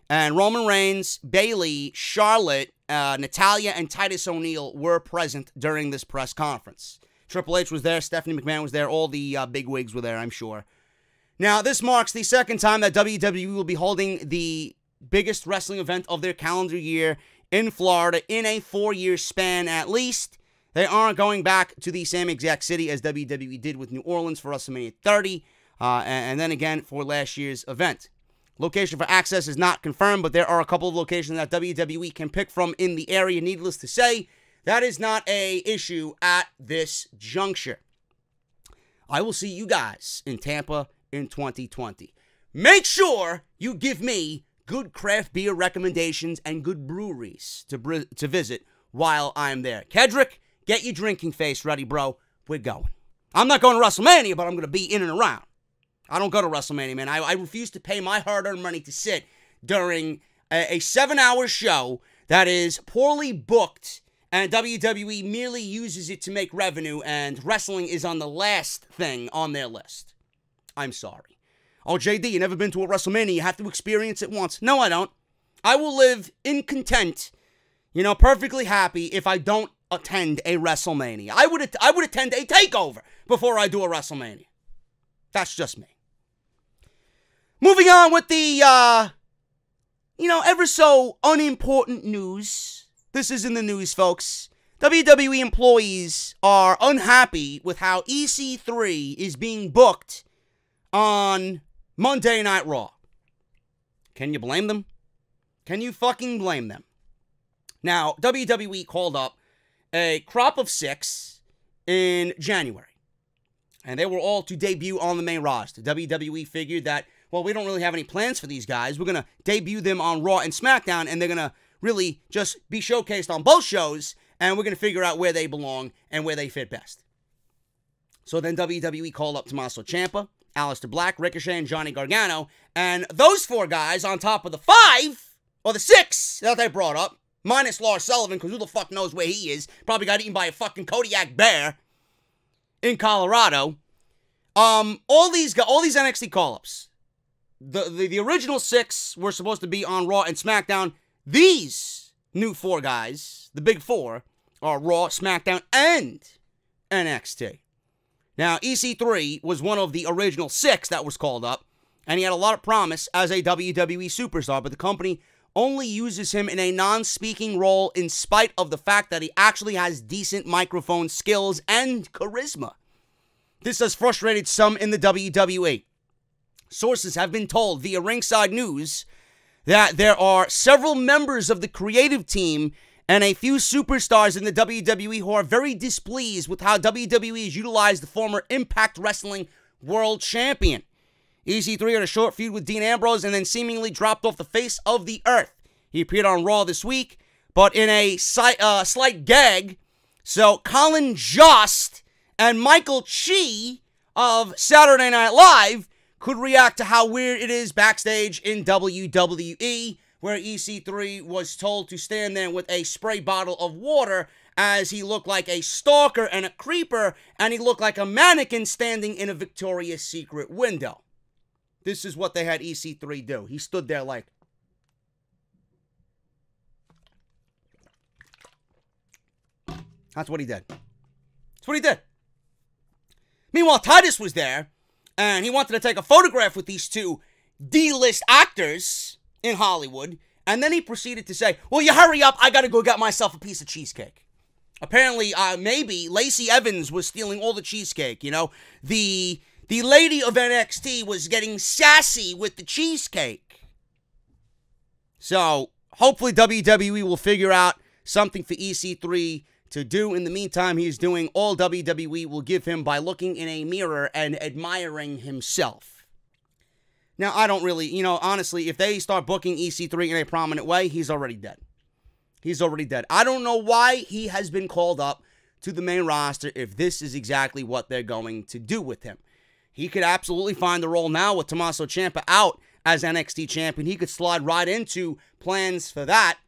and Roman Reigns, Bayley, Charlotte, Natalya, and Titus O'Neil were present during this press conference. Triple H was there, Stephanie McMahon was there, all the bigwigs were there, I'm sure. Now, this marks the second time that WWE will be holding the biggest wrestling event of their calendar year in Florida in a 4-year span at least. They aren't going back to the same exact city as WWE did with New Orleans for WrestleMania 30, and then again for last year's event. Location for access is not confirmed, but there are a couple of locations that WWE can pick from in the area. Needless to say, that is not an issue at this juncture. I will see you guys in Tampa in 2020. Make sure you give me good craft beer recommendations and good breweries to visit while I'm there. Kedrick, get your drinking face ready, bro. We're going. I'm not going to WrestleMania, but I'm going to be in and around. I don't go to WrestleMania, man. I refuse to pay my hard-earned money to sit during a 7-hour show that is poorly booked, and WWE merely uses it to make revenue, and wrestling is on the last thing on their list. I'm sorry. Oh, JD, you never been to a WrestleMania. You have to experience it once. No, I don't. I will live in content, perfectly happy if I don't attend a WrestleMania. I would attend a takeover before I do a WrestleMania. That's just me. Moving on with the, ever so unimportant news. This is in the news, folks. WWE employees are unhappy with how EC3 is being booked on Monday Night Raw. Can you blame them? Can you fucking blame them? Now, WWE called up a crop of 6 in January, and they were all to debut on the main roster. WWE figured that, well, we don't really have any plans for these guys. We're going to debut them on Raw and SmackDown, and they're going to really just be showcased on both shows, and we're going to figure out where they belong and where they fit best. So then WWE called up Tommaso Ciampa, Aleister Black, Ricochet, and Johnny Gargano, and those 4 guys on top of the 5, or the 6 that they brought up, minus Lars Sullivan, because who the fuck knows where he is, probably got eaten by a fucking Kodiak bear in Colorado. All these NXT call-ups, the original 6 were supposed to be on Raw and SmackDown. These new 4 guys, the big 4, are Raw, SmackDown, and NXT. Now, EC3 was one of the original 6 that was called up, and he had a lot of promise as a WWE superstar, but the company only uses him in a non-speaking role in spite of the fact that he actually has decent microphone skills and charisma. This has frustrated some in the WWE. Sources have been told via Ringside News that there are several members of the creative team and a few superstars in the WWE who are very displeased with how WWE has utilized the former Impact Wrestling World Champion. EC3 had a short feud with Dean Ambrose and then seemingly dropped off the face of the earth. He appeared on Raw this week, but in a slight gag. So Colin Jost and Michael Chi of Saturday Night Live could react to how weird it is backstage in WWE, where EC3 was told to stand there with a spray bottle of water as he looked like a stalker and a creeper, and he looked like a mannequin standing in a Victoria's Secret window. This is what they had EC3 do. He stood there like... That's what he did. That's what he did. Meanwhile, Titus was there, and he wanted to take a photograph with these two D-list actors in Hollywood, and then he proceeded to say, "Will you hurry up? I gotta go get myself a piece of cheesecake." Apparently, maybe Lacey Evans was stealing all the cheesecake, you know? The lady of NXT was getting sassy with the cheesecake. So, hopefully WWE will figure out something for EC3 to do. In the meantime, he's doing all WWE will give him by looking in a mirror and admiring himself. Now, I don't really, honestly, if they start booking EC3 in a prominent way, he's already dead. He's already dead. I don't know why he has been called up to the main roster if this is exactly what they're going to do with him. He could absolutely find the role now with Tommaso Ciampa out as NXT champion. He could slide right into plans for that.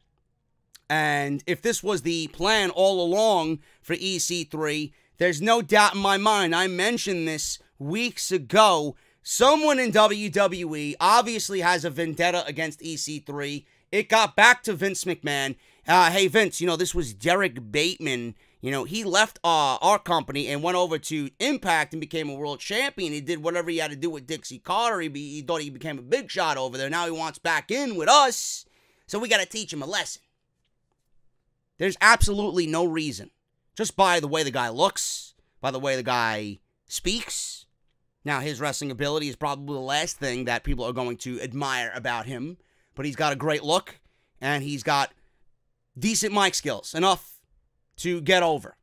And if this was the plan all along for EC3, there's no doubt in my mind, I mentioned this weeks ago, someone in WWE obviously has a vendetta against EC3. It got back to Vince McMahon. Hey, Vince, this was Derek Bateman. He left our company and went over to Impact and became a world champion. He did whatever he had to do with Dixie Carter. He thought he became a big shot over there. Now he wants back in with us. So we got to teach him a lesson. There's absolutely no reason. Just by the way the guy looks, by the way the guy speaks. Now, his wrestling ability is probably the last thing that people are going to admire about him. But he's got a great look, and he's got decent mic skills, enough to get over.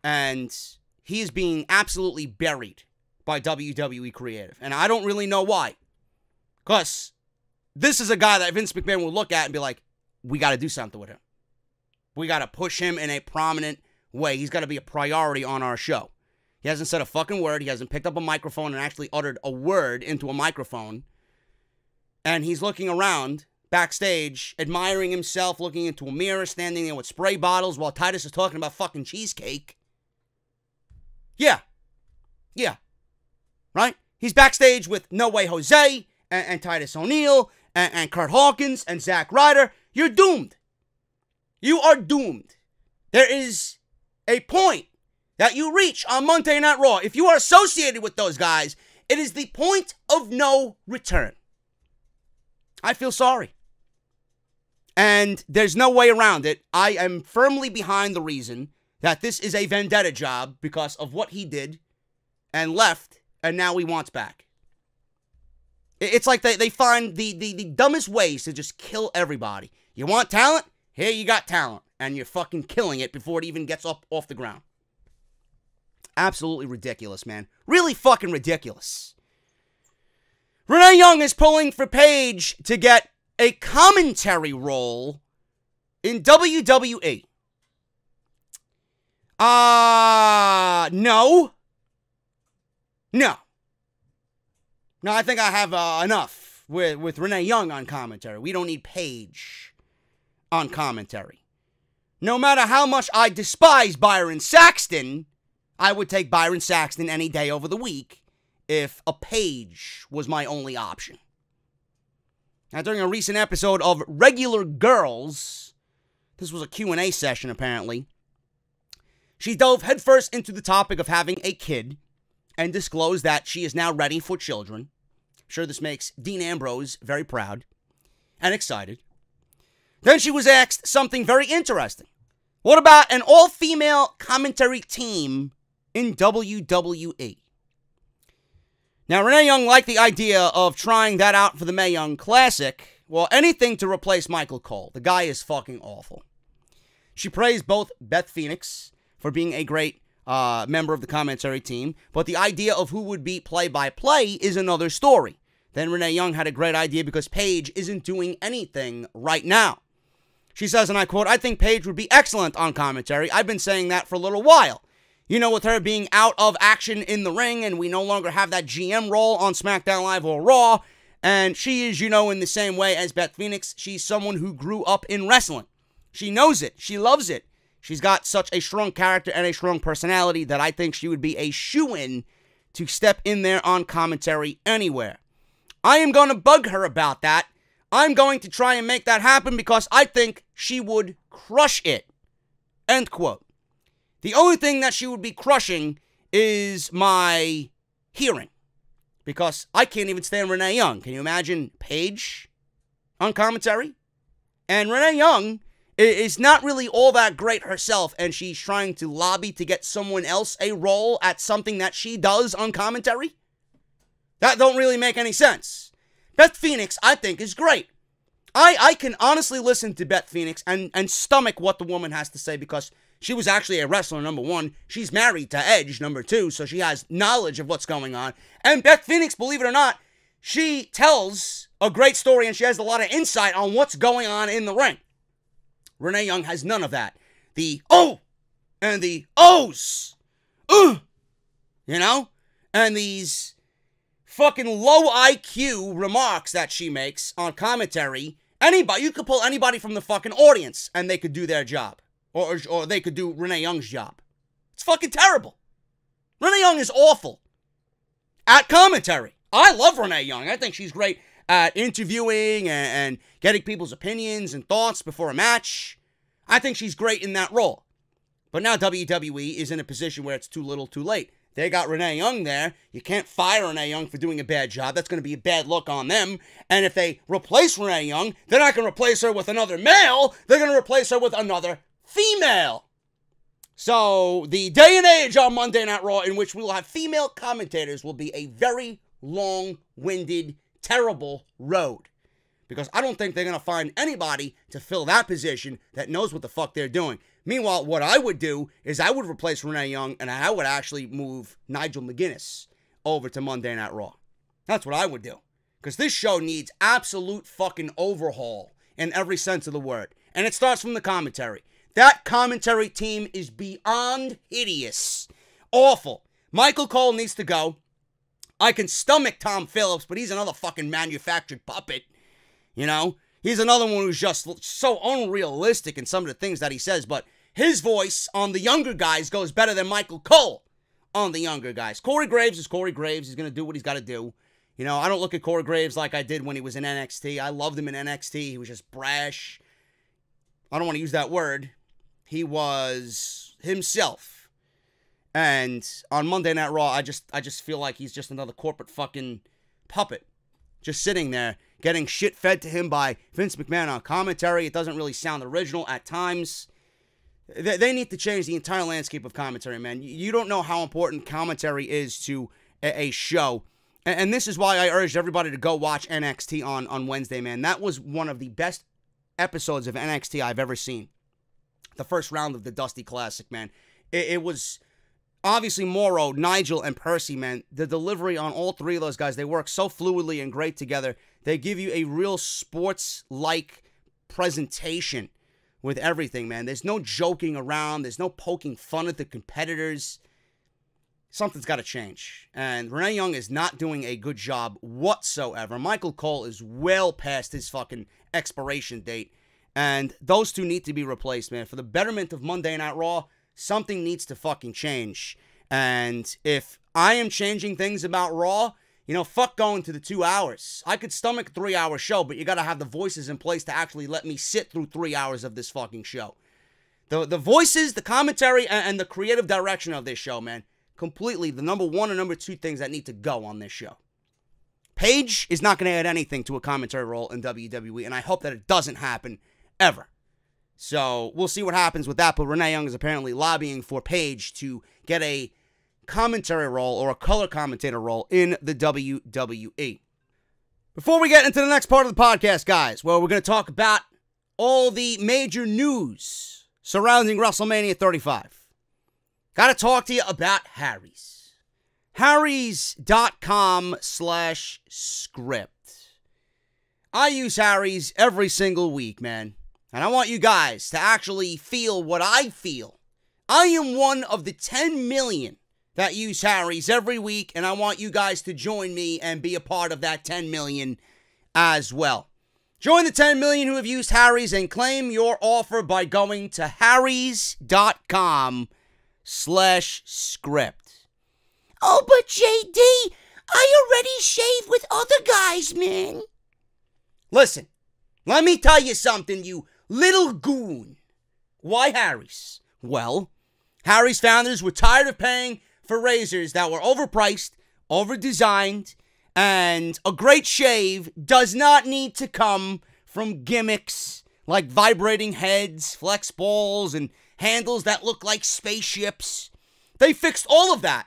And he is being absolutely buried by WWE Creative. And I don't really know why. Because this is a guy that Vince McMahon will look at and be like, we got to do something with him. We got to push him in a prominent way. He's got to be a priority on our show. He hasn't said a fucking word. He hasn't picked up a microphone and actually uttered a word into a microphone. And he's looking around backstage, admiring himself, looking into a mirror, standing there with spray bottles while Titus is talking about fucking cheesecake. Yeah. Right? He's backstage with No Way Jose and Titus O'Neil and Kurt Hawkins and Zack Ryder. You're doomed. You are doomed. There is a point that you reach on Monday Night Raw. If you are associated with those guys, it is the point of no return. I feel sorry. And there's no way around it. I am firmly behind the reason that this is a vendetta job because of what he did and left, and now he wants back. It's like they find the dumbest ways to just kill everybody. You want talent? Here you got talent. And you're fucking killing it before it even gets up off the ground. Absolutely ridiculous, man. Really fucking ridiculous. Renee Young is pulling for Paige to get a commentary role in WWE. No. No, I think I have enough with Renee Young on commentary. We don't need Paige on commentary. No matter how much I despise Byron Saxton, I would take Byron Saxton any day over the week if a Paige was my only option. Now, during a recent episode of Regular Girls, this was a Q&A session apparently, she dove headfirst into the topic of having a kid and disclosed that she is now ready for children. I'm sure this makes Dean Ambrose very proud and excited. Then she was asked something very interesting. What about an all-female commentary team in WWE? Now, Renee Young liked the idea of trying that out for the Mae Young Classic. Well, anything to replace Michael Cole. The guy is fucking awful. She praised both Beth Phoenix for being a great member of the commentary team, but the idea of who would be play-by-play is another story. Then Renee Young had a great idea because Paige isn't doing anything right now. She says, and I quote, I think Paige would be excellent on commentary. I've been saying that for a little while. With her being out of action in the ring, and we no longer have that GM role on SmackDown Live or Raw, and she is, in the same way as Beth Phoenix, she's someone who grew up in wrestling. She knows it. She loves it. She's got such a strong character and a strong personality that I think she would be a shoo-in to step in there on commentary anywhere. I am going to bug her about that. I'm going to try and make that happen because I think she would crush it. End quote. The only thing that she would be crushing is my hearing. Because I can't even stand Renee Young. Can you imagine Paige on commentary? And Renee Young is not really all that great herself, and she's trying to lobby to get someone else a role at something that she does on commentary? That don't really make any sense. Beth Phoenix, I think, is great. I can honestly listen to Beth Phoenix and stomach what the woman has to say because she was actually a wrestler, number one. She's married to Edge, number two, so she has knowledge of what's going on. And Beth Phoenix, believe it or not, she tells a great story and she has a lot of insight on what's going on in the ring. Renee Young has none of that. The oh and the ohs. You know? And these fucking low IQ remarks that she makes on commentary. Anybody, you could pull anybody from the fucking audience and they could do their job. Or they could do Renee Young's job. It's fucking terrible. Renee Young is awful at commentary. I love Renee Young. I think she's great at interviewing and getting people's opinions and thoughts before a match. I think she's great in that role. But now WWE is in a position where it's too little too late. They got Renee Young there. You can't fire Renee Young for doing a bad job. That's going to be a bad look on them. And if they replace Renee Young, they're not going to replace her with another male. They're going to replace her with another female. So the day and age on Monday Night Raw in which we will have female commentators will be a very long-winded, terrible road. Because I don't think they're going to find anybody to fill that position that knows what the fuck they're doing. Meanwhile, what I would do is I would replace Renee Young and I would actually move Nigel McGuinness over to Monday Night Raw. That's what I would do. Because this show needs absolute fucking overhaul in every sense of the word. And it starts from the commentary. That commentary team is beyond hideous. Awful. Michael Cole needs to go. I can stomach Tom Phillips, but he's another fucking manufactured puppet. You know? He's another one who's just so unrealistic in some of the things that he says, but his voice on the younger guys goes better than Michael Cole on the younger guys. Corey Graves is Corey Graves. He's going to do what he's got to do. You know, I don't look at Corey Graves like I did when he was in NXT. I loved him in NXT. He was just brash. I don't want to use that word. He was himself. And on Monday Night Raw, I just feel like he's just another corporate fucking puppet. Just sitting there, getting shit fed to him by Vince McMahon on commentary. It doesn't really sound original at times. They need to change the entire landscape of commentary, man. You don't know how important commentary is to a show. And this is why I urged everybody to go watch NXT on Wednesday, man. That was one of the best episodes of NXT I've ever seen. The first round of the Dusty Classic, man. It was obviously Morrow, Nigel, and Percy, man. The delivery on all three of those guys, they work so fluidly and great together. They give you a real sports-like presentation with everything, man. There's no joking around. There's no poking fun at the competitors. Something's got to change. And Renee Young is not doing a good job whatsoever. Michael Cole is well past his fucking expiration date. And those two need to be replaced, man. For the betterment of Monday Night Raw, something needs to fucking change. And if I am changing things about Raw, you know, fuck going to the 2 hours. I could stomach a 3-hour show, but you got to have the voices in place to actually let me sit through 3 hours of this fucking show. The voices, the commentary, and the creative direction of this show, man. Completely the number one and number two things that need to go on this show. Paige is not going to add anything to a commentary role in WWE, and I hope that it doesn't happen ever. So we'll see what happens with that, but Renee Young is apparently lobbying for Paige to get a commentary role or a color commentator role in the WWE. Before we get into the next part of the podcast, guys, well, we're going to talk about all the major news surrounding WrestleMania 35. Got to talk to you about Harry's. Harry's.com/script. I use Harry's every single week, man. And I want you guys to actually feel what I feel. I am one of the 10 million that use Harry's every week, and I want you guys to join me and be a part of that 10 million as well. Join the 10 million who have used Harry's and claim your offer by going to harrys.com/script. Oh, but JD, I already shave with other guys, man. Listen, let me tell you something, you little goon. Why Harry's? Well, Harry's founders were tired of paying for razors that were overpriced, overdesigned, and a great shave does not need to come from gimmicks like vibrating heads, flex balls, and handles that look like spaceships. They fixed all of that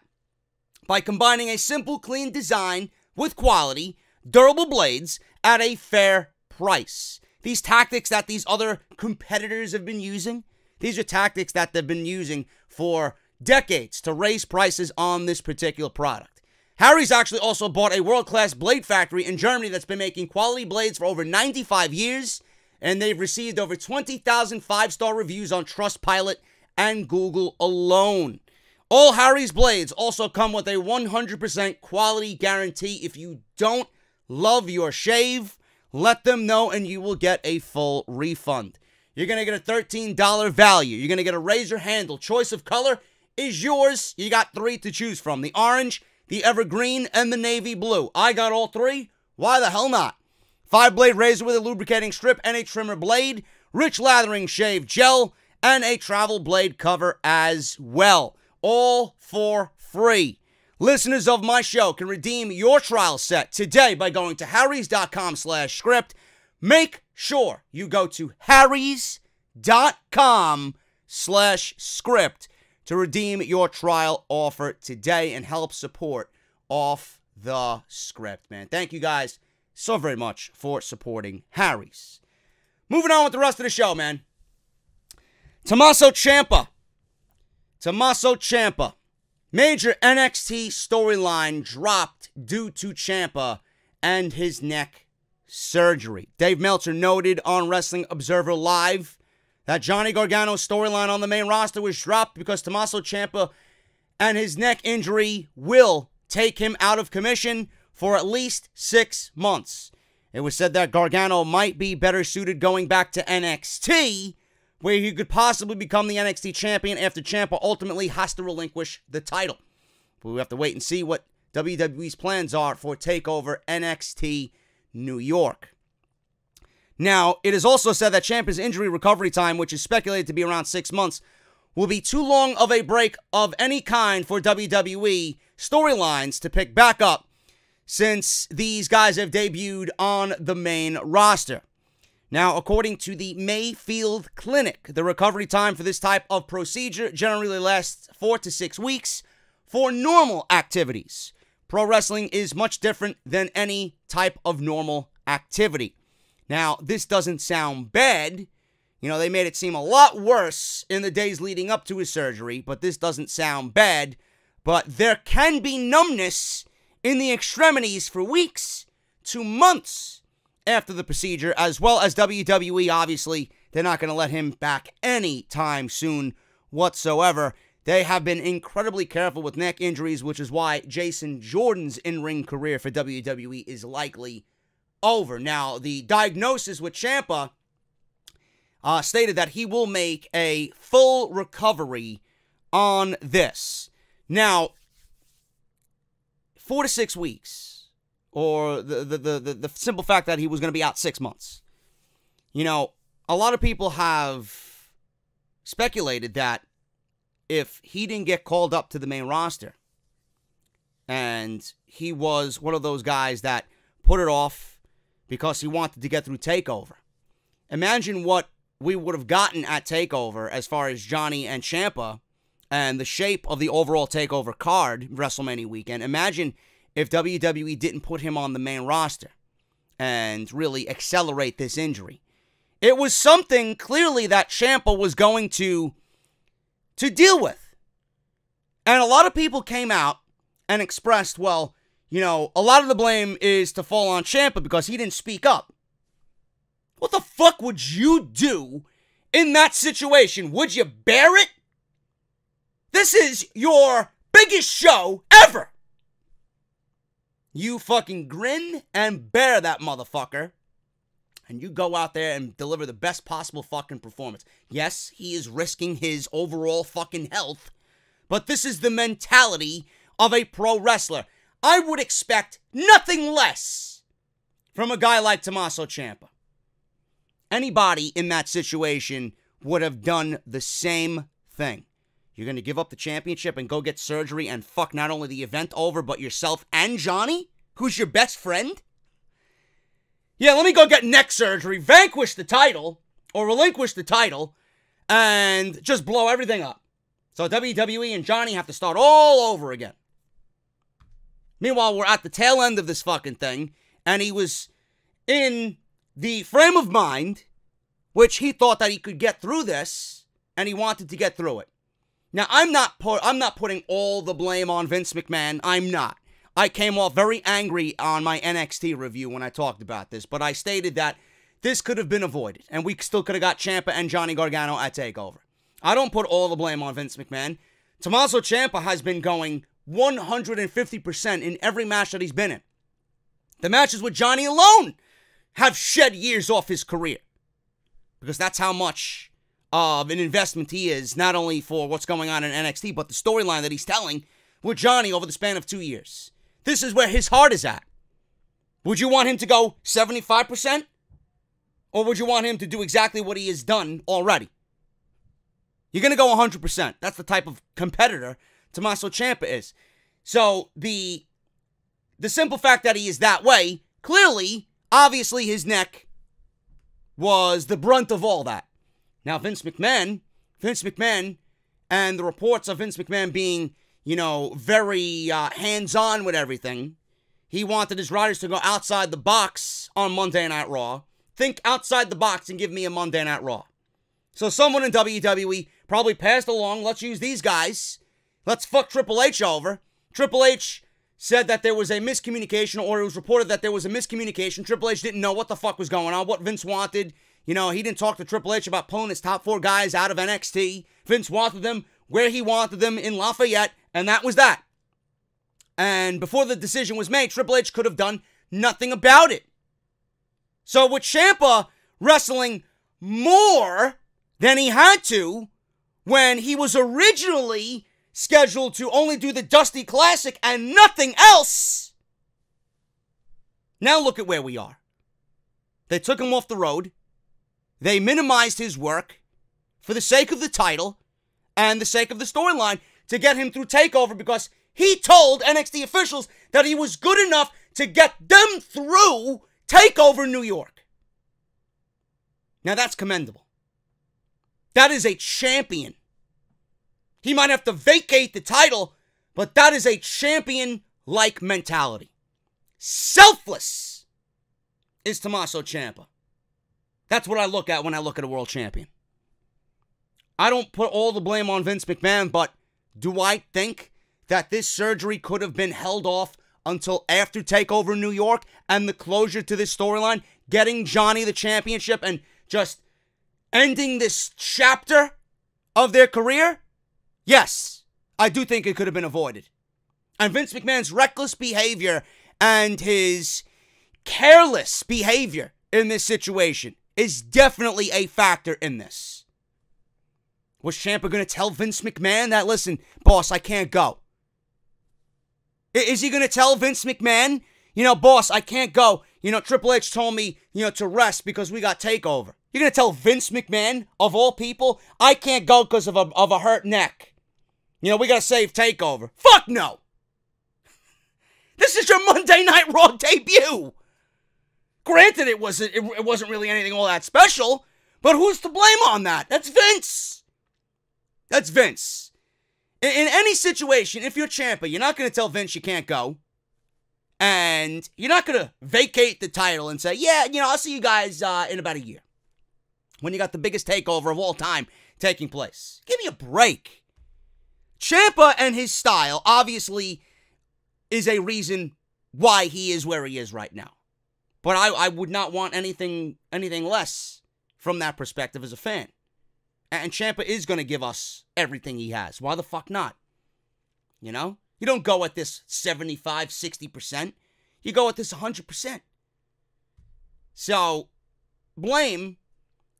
by combining a simple, clean design with quality, durable blades at a fair price. These tactics that these other competitors have been using, these are tactics that they've been using for decades to raise prices on this particular product. Harry's actually also bought a world-class blade factory in Germany that's been making quality blades for over 95 years, and they've received over 20,000 five-star reviews on Trustpilot and Google alone. All Harry's blades also come with a 100% quality guarantee. If you don't love your shave, let them know and you will get a full refund. You're going to get a $13 value. You're going to get a razor handle. Choice of color is yours. You got 3 to choose from: the orange, the evergreen, and the navy blue. I got all 3. Why the hell not? 5-blade razor with a lubricating strip and a trimmer blade, rich lathering shave gel, and a travel blade cover as well. All for free. Listeners of my show can redeem your trial set today by going to harrys.com/script. Make sure you go to harrys.com/script to redeem your trial offer today and help support Off the Script, man. Thank you guys so very much for supporting Harry's. Moving on with the rest of the show, man. Tommaso Ciampa. Major NXT storyline dropped due to Ciampa and his neck surgery. Dave Meltzer noted on Wrestling Observer Live that Johnny Gargano's storyline on the main roster was dropped because Tommaso Ciampa and his neck injury will take him out of commission for at least 6 months. It was said that Gargano might be better suited going back to NXT, where he could possibly become the NXT champion after Ciampa ultimately has to relinquish the title. But we have to wait and see what WWE's plans are for TakeOver NXT New York. Now, it is also said that Ciampa's injury recovery time, which is speculated to be around 6 months, will be too long of a break of any kind for WWE storylines to pick back up since these guys have debuted on the main roster. Now, according to the Mayfield Clinic, the recovery time for this type of procedure generally lasts 4 to 6 weeks for normal activities. Pro wrestling is much different than any type of normal activity. Now, this doesn't sound bad. You know, they made it seem a lot worse in the days leading up to his surgery, but this doesn't sound bad. But there can be numbness in the extremities for weeks to months after the procedure, as well as WWE. Obviously, they're not going to let him back anytime soon whatsoever. They have been incredibly careful with neck injuries, which is why Jason Jordan's in-ring career for WWE is likely over. Now, the diagnosis with Ciampa stated that he will make a full recovery on this. Now, 4 to 6 weeks, or the simple fact that he was going to be out 6 months. You know, a lot of people have speculated that if he didn't get called up to the main roster, and he was one of those guys that put it off because he wanted to get through TakeOver, imagine what we would have gotten at TakeOver as far as Johnny and Ciampa and the shape of the overall TakeOver card, WrestleMania weekend. Imagine if WWE didn't put him on the main roster and really accelerate this injury. It was something clearly that Ciampa was going to deal with. And a lot of people came out and expressed, well, you know, a lot of the blame is to fall on Ciampa because he didn't speak up. What the fuck would you do in that situation? Would you bear it? This is your biggest show ever. You fucking grin and bear that motherfucker. and you go out there and deliver the best possible fucking performance. Yes, he is risking his overall fucking health, but this is the mentality of a pro wrestler. I would expect nothing less from a guy like Tommaso Ciampa. Anybody in that situation would have done the same thing. You're going to give up the championship and go get surgery and fuck not only the event over, but yourself and Johnny, who's your best friend? Yeah, let me go get neck surgery, vanquish the title, or relinquish the title, and just blow everything up. So WWE and Johnny have to start all over again. Meanwhile, we're at the tail end of this fucking thing, and he was in the frame of mind which he thought that he could get through this, and he wanted to get through it. Now, I'm not putting all the blame on Vince McMahon. I'm not. I came off very angry on my NXT review when I talked about this, but I stated that this could have been avoided, and we still could have got Ciampa and Johnny Gargano at TakeOver. I don't put all the blame on Vince McMahon. Tommaso Ciampa has been going 150% in every match that he's been in. The matches with Johnny alone have shed years off his career, because that's how much of an investment he is, not only for what's going on in NXT, but the storyline that he's telling with Johnny over the span of 2 years. This is where his heart is at. Would you want him to go 75%? Or would you want him to do exactly what he has done already? You're going to go 100%. That's the type of competitor Tommaso Ciampa is. So the simple fact that he is that way, clearly, obviously his neck was the brunt of all that. Now, Vince McMahon, and the reports of Vince McMahon being, very hands-on with everything. He wanted his writers to go outside the box on Monday Night Raw. Think outside the box and give me a Monday Night Raw. So someone in WWE probably passed along, let's use these guys. Let's fuck Triple H over. Triple H said that there was a miscommunication, or it was reported that there was a miscommunication. Triple H didn't know what the fuck was going on, what Vince wanted. He didn't talk to Triple H about pulling his top 4 guys out of NXT. Vince wanted them where he wanted them, in Lafayette, and that was that. And before the decision was made, Triple H could have done nothing about it. So with Ciampa wrestling more than he had to when he was originally scheduled to only do the Dusty Classic and nothing else, now look at where we are. They took him off the road. They minimized his work for the sake of the title and the sake of the storyline to get him through TakeOver, because he told NXT officials that he was good enough to get them through TakeOver New York. Now that's commendable. That is a champion. He might have to vacate the title, but that is a champion-like mentality. Selfless is Tommaso Ciampa. That's what I look at when I look at a world champion. I don't put all the blame on Vince McMahon, but do I think that this surgery could have been held off until after TakeOver New York and the closure to this storyline, getting Johnny the championship and just ending this chapter of their career? Yes, I do think it could have been avoided. And Vince McMahon's reckless behavior and his careless behavior in this situation is definitely a factor in this. Was Ciampa going to tell Vince McMahon that, listen, boss, I can't go? Is he going to tell Vince McMahon, boss, I can't go. Triple H told me, to rest because we got TakeOver. You're going to tell Vince McMahon, of all people, I can't go because of a hurt neck. We got to save TakeOver. Fuck no. This is your Monday Night Raw debut. Granted, it wasn't really anything all that special, but who's to blame on that? That's Vince. That's Vince. In any situation, if you're Ciampa, you're not going to tell Vince you can't go. And you're not going to vacate the title and say, yeah, I'll see you guys in about a year, when you got the biggest takeover of all time taking place. Give me a break. Ciampa and his style obviously is a reason why he is where he is right now. But I would not want anything less from that perspective as a fan. And Ciampa is going to give us everything he has. Why the fuck not? You don't go at this 75, 60%. You go at this 100%. So, blame,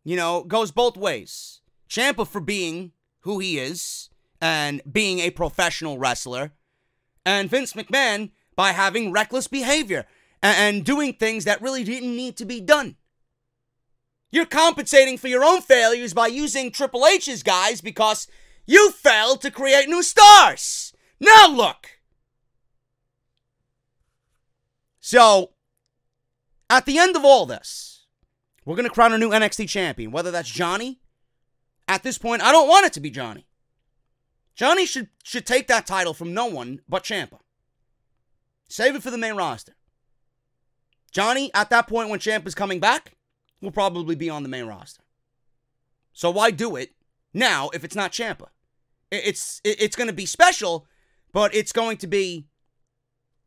goes both ways. Ciampa for being who he is and being a professional wrestler, and Vince McMahon by having reckless behavior and doing things that really didn't need to be done. You're compensating for your own failures by using Triple H's guys because you failed to create new stars. Now look. So, at the end of all this, we're going to crown a new NXT champion, whether that's Johnny. At this point, I don't want it to be Johnny. Johnny should take that title from no one but Ciampa. Save it for the main roster. Johnny, at that point when Ciampa's coming back, will probably be on the main roster. So why do it now if it's not Ciampa? It's going to be special, but it's going to be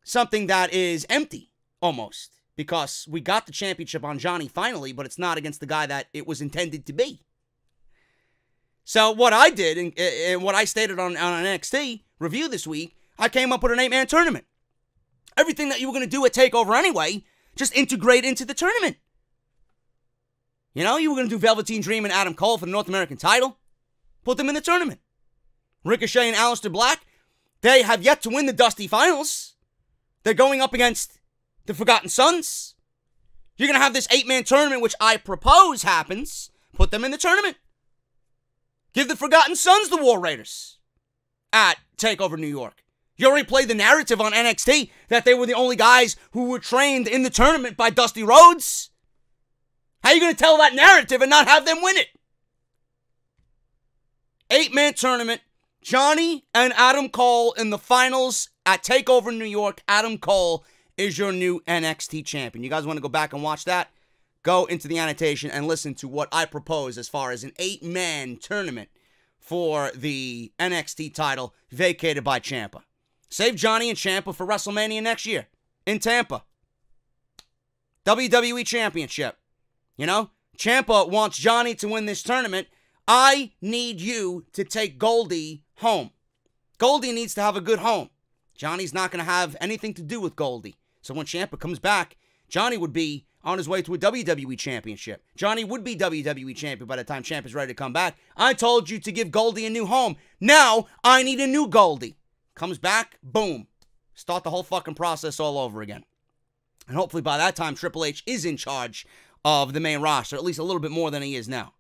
something that is empty, almost. Because we got the championship on Johnny finally, but it's not against the guy that it was intended to be. So what I did, and what I stated on an NXT review this week, I came up with an 8-man tournament. Everything that you were going to do at TakeOver anyway, just integrate into the tournament. You were going to do Velveteen Dream and Adam Cole for the North American title. Put them in the tournament. Ricochet and Aleister Black, they have yet to win the Dusty Finals. They're going up against the Forgotten Sons. You're going to have this 8-man tournament, which I propose happens. Put them in the tournament. Give the Forgotten Sons the War Raiders at TakeOver New York. You already played the narrative on NXT that they were the only guys who were trained in the tournament by Dusty Rhodes. How are you going to tell that narrative and not have them win it? 8-man tournament. Johnny and Adam Cole in the finals at TakeOver New York. Adam Cole is your new NXT champion. You guys want to go back and watch that? Go into the annotation and listen to what I propose as far as an 8-man tournament for the NXT title vacated by Ciampa. Save Johnny and Ciampa for WrestleMania next year in Tampa. WWE Championship. Ciampa wants Johnny to win this tournament. I need you to take Goldie home. Goldie needs to have a good home. Johnny's not going to have anything to do with Goldie. So when Ciampa comes back, Johnny would be on his way to a WWE championship. Johnny would be WWE champion by the time Ciampa's ready to come back. I told you to give Goldie a new home. Now, I need a new Goldie. Comes back, boom. Start the whole fucking process all over again. And hopefully by that time, Triple H is in charge of the main roster, at least a little bit more than he is now.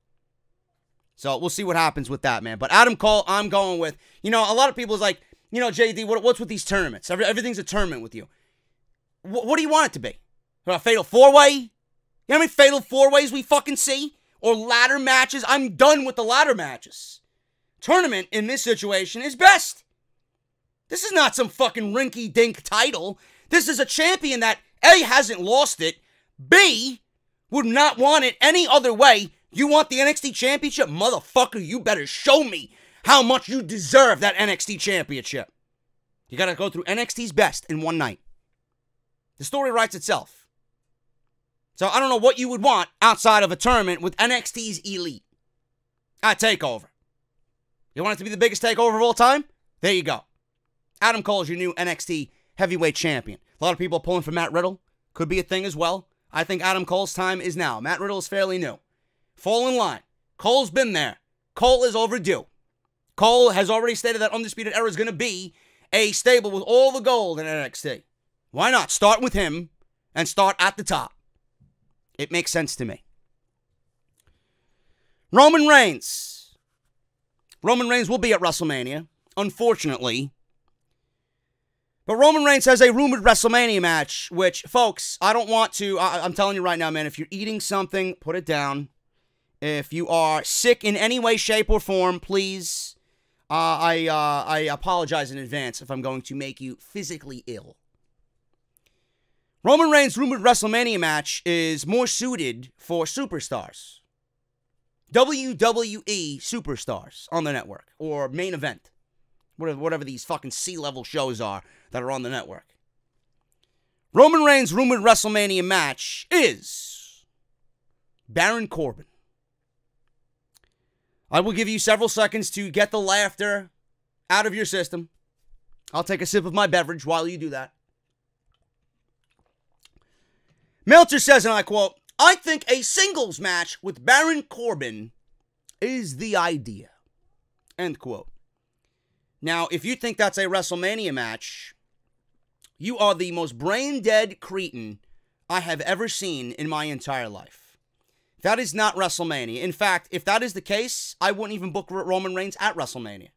So we'll see what happens with that, man. But Adam Cole, I'm going with, a lot of people is like, JD, what's with these tournaments? Everything's a tournament with you. What do you want it to be? A fatal 4-way? You know how many fatal 4-ways we fucking see? Or ladder matches? I'm done with the ladder matches. Tournament in this situation is best. This is not some fucking rinky-dink title. This is a champion that, A, hasn't lost it, B, would not want it any other way. You want the NXT Championship? Motherfucker, you better show me how much you deserve that NXT Championship. You gotta go through NXT's best in one night. The story writes itself. So I don't know what you would want outside of a tournament with NXT's Elite at TakeOver. You want it to be the biggest TakeOver of all time? There you go. Adam Cole is your new NXT Heavyweight Champion. A lot of people are pulling for Matt Riddle. Could be a thing as well. I think Adam Cole's time is now. Matt Riddle is fairly new. Fall in line. Cole's been there. Cole is overdue. Cole has already stated that Undisputed Era is going to be a stable with all the gold in NXT. Why not start with him and start at the top? It makes sense to me. Roman Reigns. Roman Reigns will be at WrestleMania, unfortunately. But Roman Reigns has a rumored WrestleMania match, which, folks, I don't want to. I'm telling you right now, man, if you're eating something, put it down. If you are sick in any way, shape, or form, please, I apologize in advance if I'm going to make you physically ill. Roman Reigns' rumored WrestleMania match is more suited for superstars. WWE superstars on the network, or main event. Whatever these fucking C-level shows are that are on the network. Roman Reigns' rumored WrestleMania match is Baron Corbin. I will give you several seconds to get the laughter out of your system. I'll take a sip of my beverage while you do that. Meltzer says, and I quote, I think a singles match with Baron Corbin is the idea. End quote. Now, if you think that's a WrestleMania match, you are the most brain-dead cretin I have ever seen in my entire life. That is not WrestleMania. In fact, if that is the case, I wouldn't even book Roman Reigns at WrestleMania.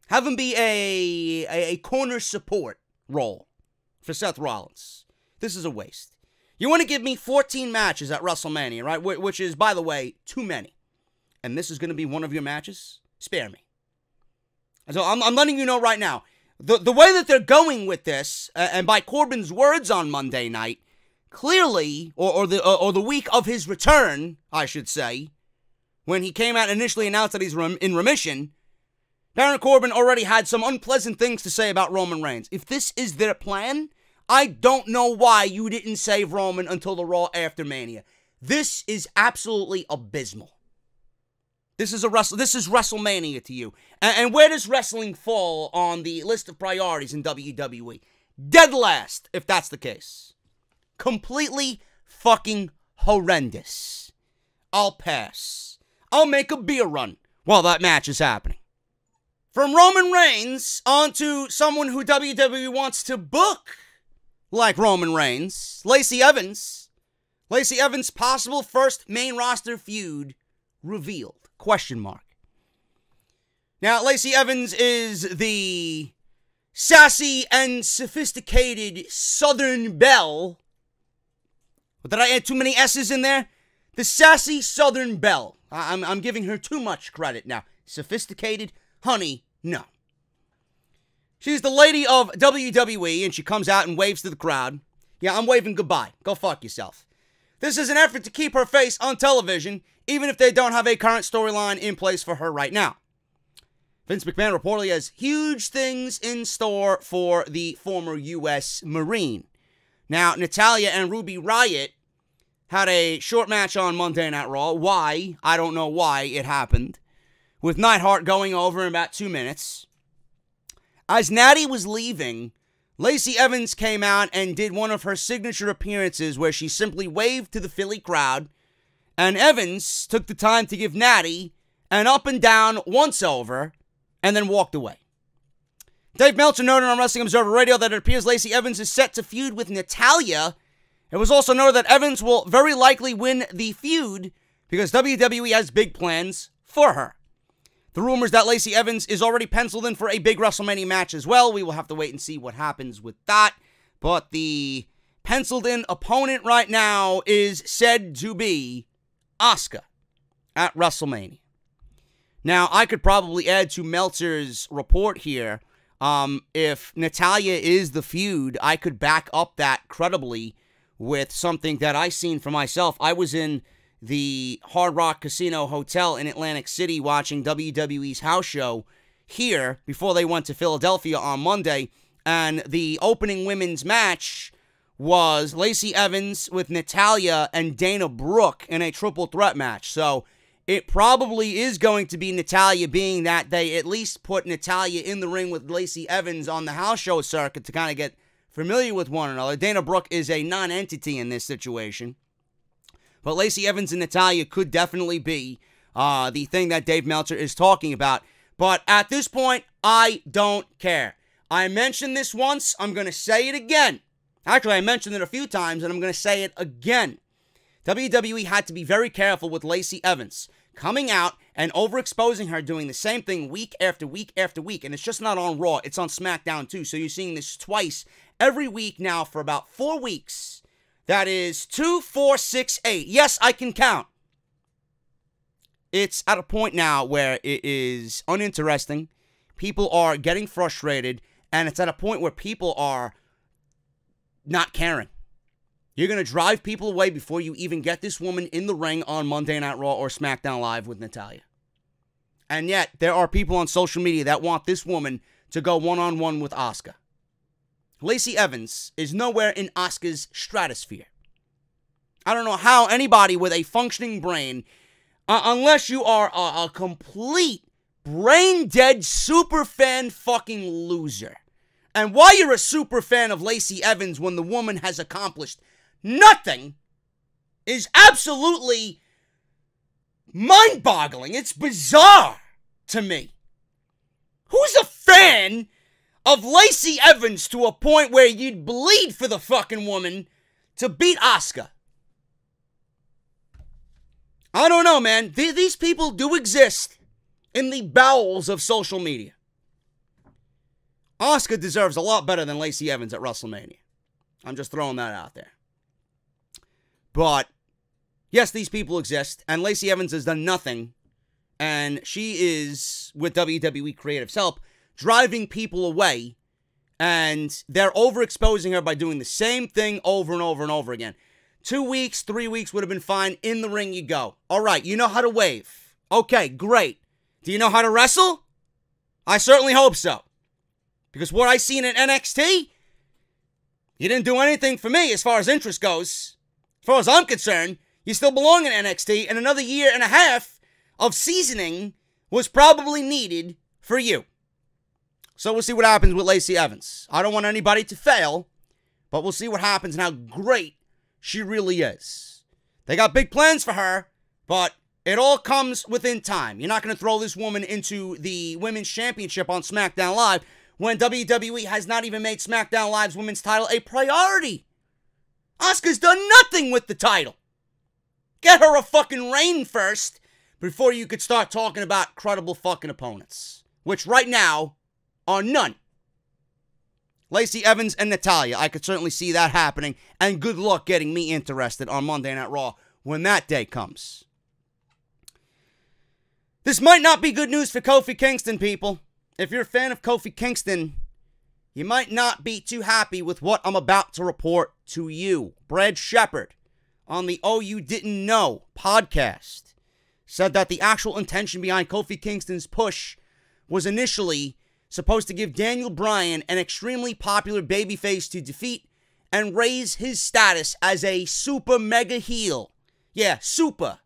Have him be a corner support role for Seth Rollins. This is a waste. You want to give me 14 matches at WrestleMania, right? Which is, by the way, too many. And this is going to be one of your matches? Spare me. So I'm letting you know right now, the way that they're going with this, and by Corbin's words on Monday night, clearly, or the week of his return, I should say, when he came out and initially announced that he's in remission, Baron Corbin already had some unpleasant things to say about Roman Reigns. If this is their plan, I don't know why you didn't save Roman until the Raw after Mania. This is absolutely abysmal. This is WrestleMania to you. And where does wrestling fall on the list of priorities in WWE? Dead last, if that's the case. Completely fucking horrendous. I'll pass. I'll make a beer run while that match is happening. From Roman Reigns onto someone who WWE wants to book like Roman Reigns, Lacey Evans. Lacey Evans' possible first main roster feud revealed. Question mark. Now, Lacey Evans is the sassy and sophisticated Southern Belle. Did I add too many S's in there? The sassy Southern Belle. I'm giving her too much credit now. Sophisticated? Honey, no. She's the lady of WWE, and she comes out and waves to the crowd. Yeah, I'm waving goodbye. Go fuck yourself. This is an effort to keep her face on television, even if they don't have a current storyline in place for her right now. Vince McMahon reportedly has huge things in store for the former U.S. Marine. Now, Natalya and Ruby Riott had a short match on Monday Night Raw. Why? I don't know why it happened. With Neidhart going over in about 2 minutes. As Natty was leaving, Lacey Evans came out and did one of her signature appearances where she simply waved to the Philly crowd, and Evans took the time to give Natty an up and down once over, and then walked away. Dave Meltzer noted on Wrestling Observer Radio that it appears Lacey Evans is set to feud with Natalya. It was also noted that Evans will very likely win the feud because WWE has big plans for her. The rumors that Lacey Evans is already penciled in for a big WrestleMania match as well. We will have to wait and see what happens with that. But the penciled in opponent right now is said to be Asuka at WrestleMania. Now, I could probably add to Meltzer's report here. If Natalya is the feud, I could back up that credibly with something that I seen for myself. I was in the Hard Rock Casino Hotel in Atlantic City watching WWE's house show here before they went to Philadelphia on Monday, and the opening women's match was Lacey Evans with Natalya and Dana Brooke in a triple threat match. So it probably is going to be Natalya, being that they at least put Natalya in the ring with Lacey Evans on the house show circuit to kind of get familiar with one another. Dana Brooke is a non-entity in this situation. But Lacey Evans and Natalya could definitely be the thing that Dave Meltzer is talking about. But at this point, I don't care. I mentioned this once. I'm going to say it again. Actually, I mentioned it a few times, and I'm going to say it again. WWE had to be very careful with Lacey Evans coming out and overexposing her, doing the same thing week after week after week. And it's just not on Raw. It's on SmackDown, too. So you're seeing this twice every week now for about 4 weeks. That is 2, 4, 6, 8. Yes, I can count. It's at a point now where it is uninteresting. People are getting frustrated. And it's at a point where people are not caring. You're going to drive people away before you even get this woman in the ring on Monday Night Raw or SmackDown Live with Natalya. And yet, there are people on social media that want this woman to go one-on-one with Asuka. Lacey Evans is nowhere in Asuka's stratosphere. I don't know how anybody with a functioning brain, unless you are a complete brain-dead super fan fucking loser. And why you're a super fan of Lacey Evans when the woman has accomplished nothing is absolutely mind-boggling. It's bizarre to me. Who's a fan of Lacey Evans to a point where you'd bleed for the fucking woman to beat Asuka? I don't know, man. These people do exist in the bowels of social media. Asuka deserves a lot better than Lacey Evans at WrestleMania. I'm just throwing that out there. But, yes, these people exist, and Lacey Evans has done nothing, and she is, with WWE Creative's help, driving people away, and they're overexposing her by doing the same thing over and over and over again. 2 weeks, 3 weeks would have been fine. In the ring you go. All right, you know how to wave. Okay, great. Do you know how to wrestle? I certainly hope so. Because what I seen in NXT, you didn't do anything for me as far as interest goes. As far as I'm concerned, you still belong in NXT, and another year and a half of seasoning was probably needed for you. So we'll see what happens with Lacey Evans. I don't want anybody to fail, but we'll see what happens and how great she really is. They got big plans for her, but it all comes within time. You're not going to throw this woman into the Women's Championship on SmackDown Live when WWE has not even made SmackDown Live's women's title a priority. Asuka's done nothing with the title. Get her a fucking reign first before you could start talking about credible fucking opponents, which right now are none. Lacey Evans and Natalya, I could certainly see that happening, and good luck getting me interested on Monday Night Raw when that day comes. This might not be good news for Kofi Kingston, people. If you're a fan of Kofi Kingston, you might not be too happy with what I'm about to report to you. Brad Shepard, on the Oh You Didn't Know podcast, said that the actual intention behind Kofi Kingston's push was initially supposed to give Daniel Bryan an extremely popular babyface to defeat and raise his status as a super mega heel. Yeah, super.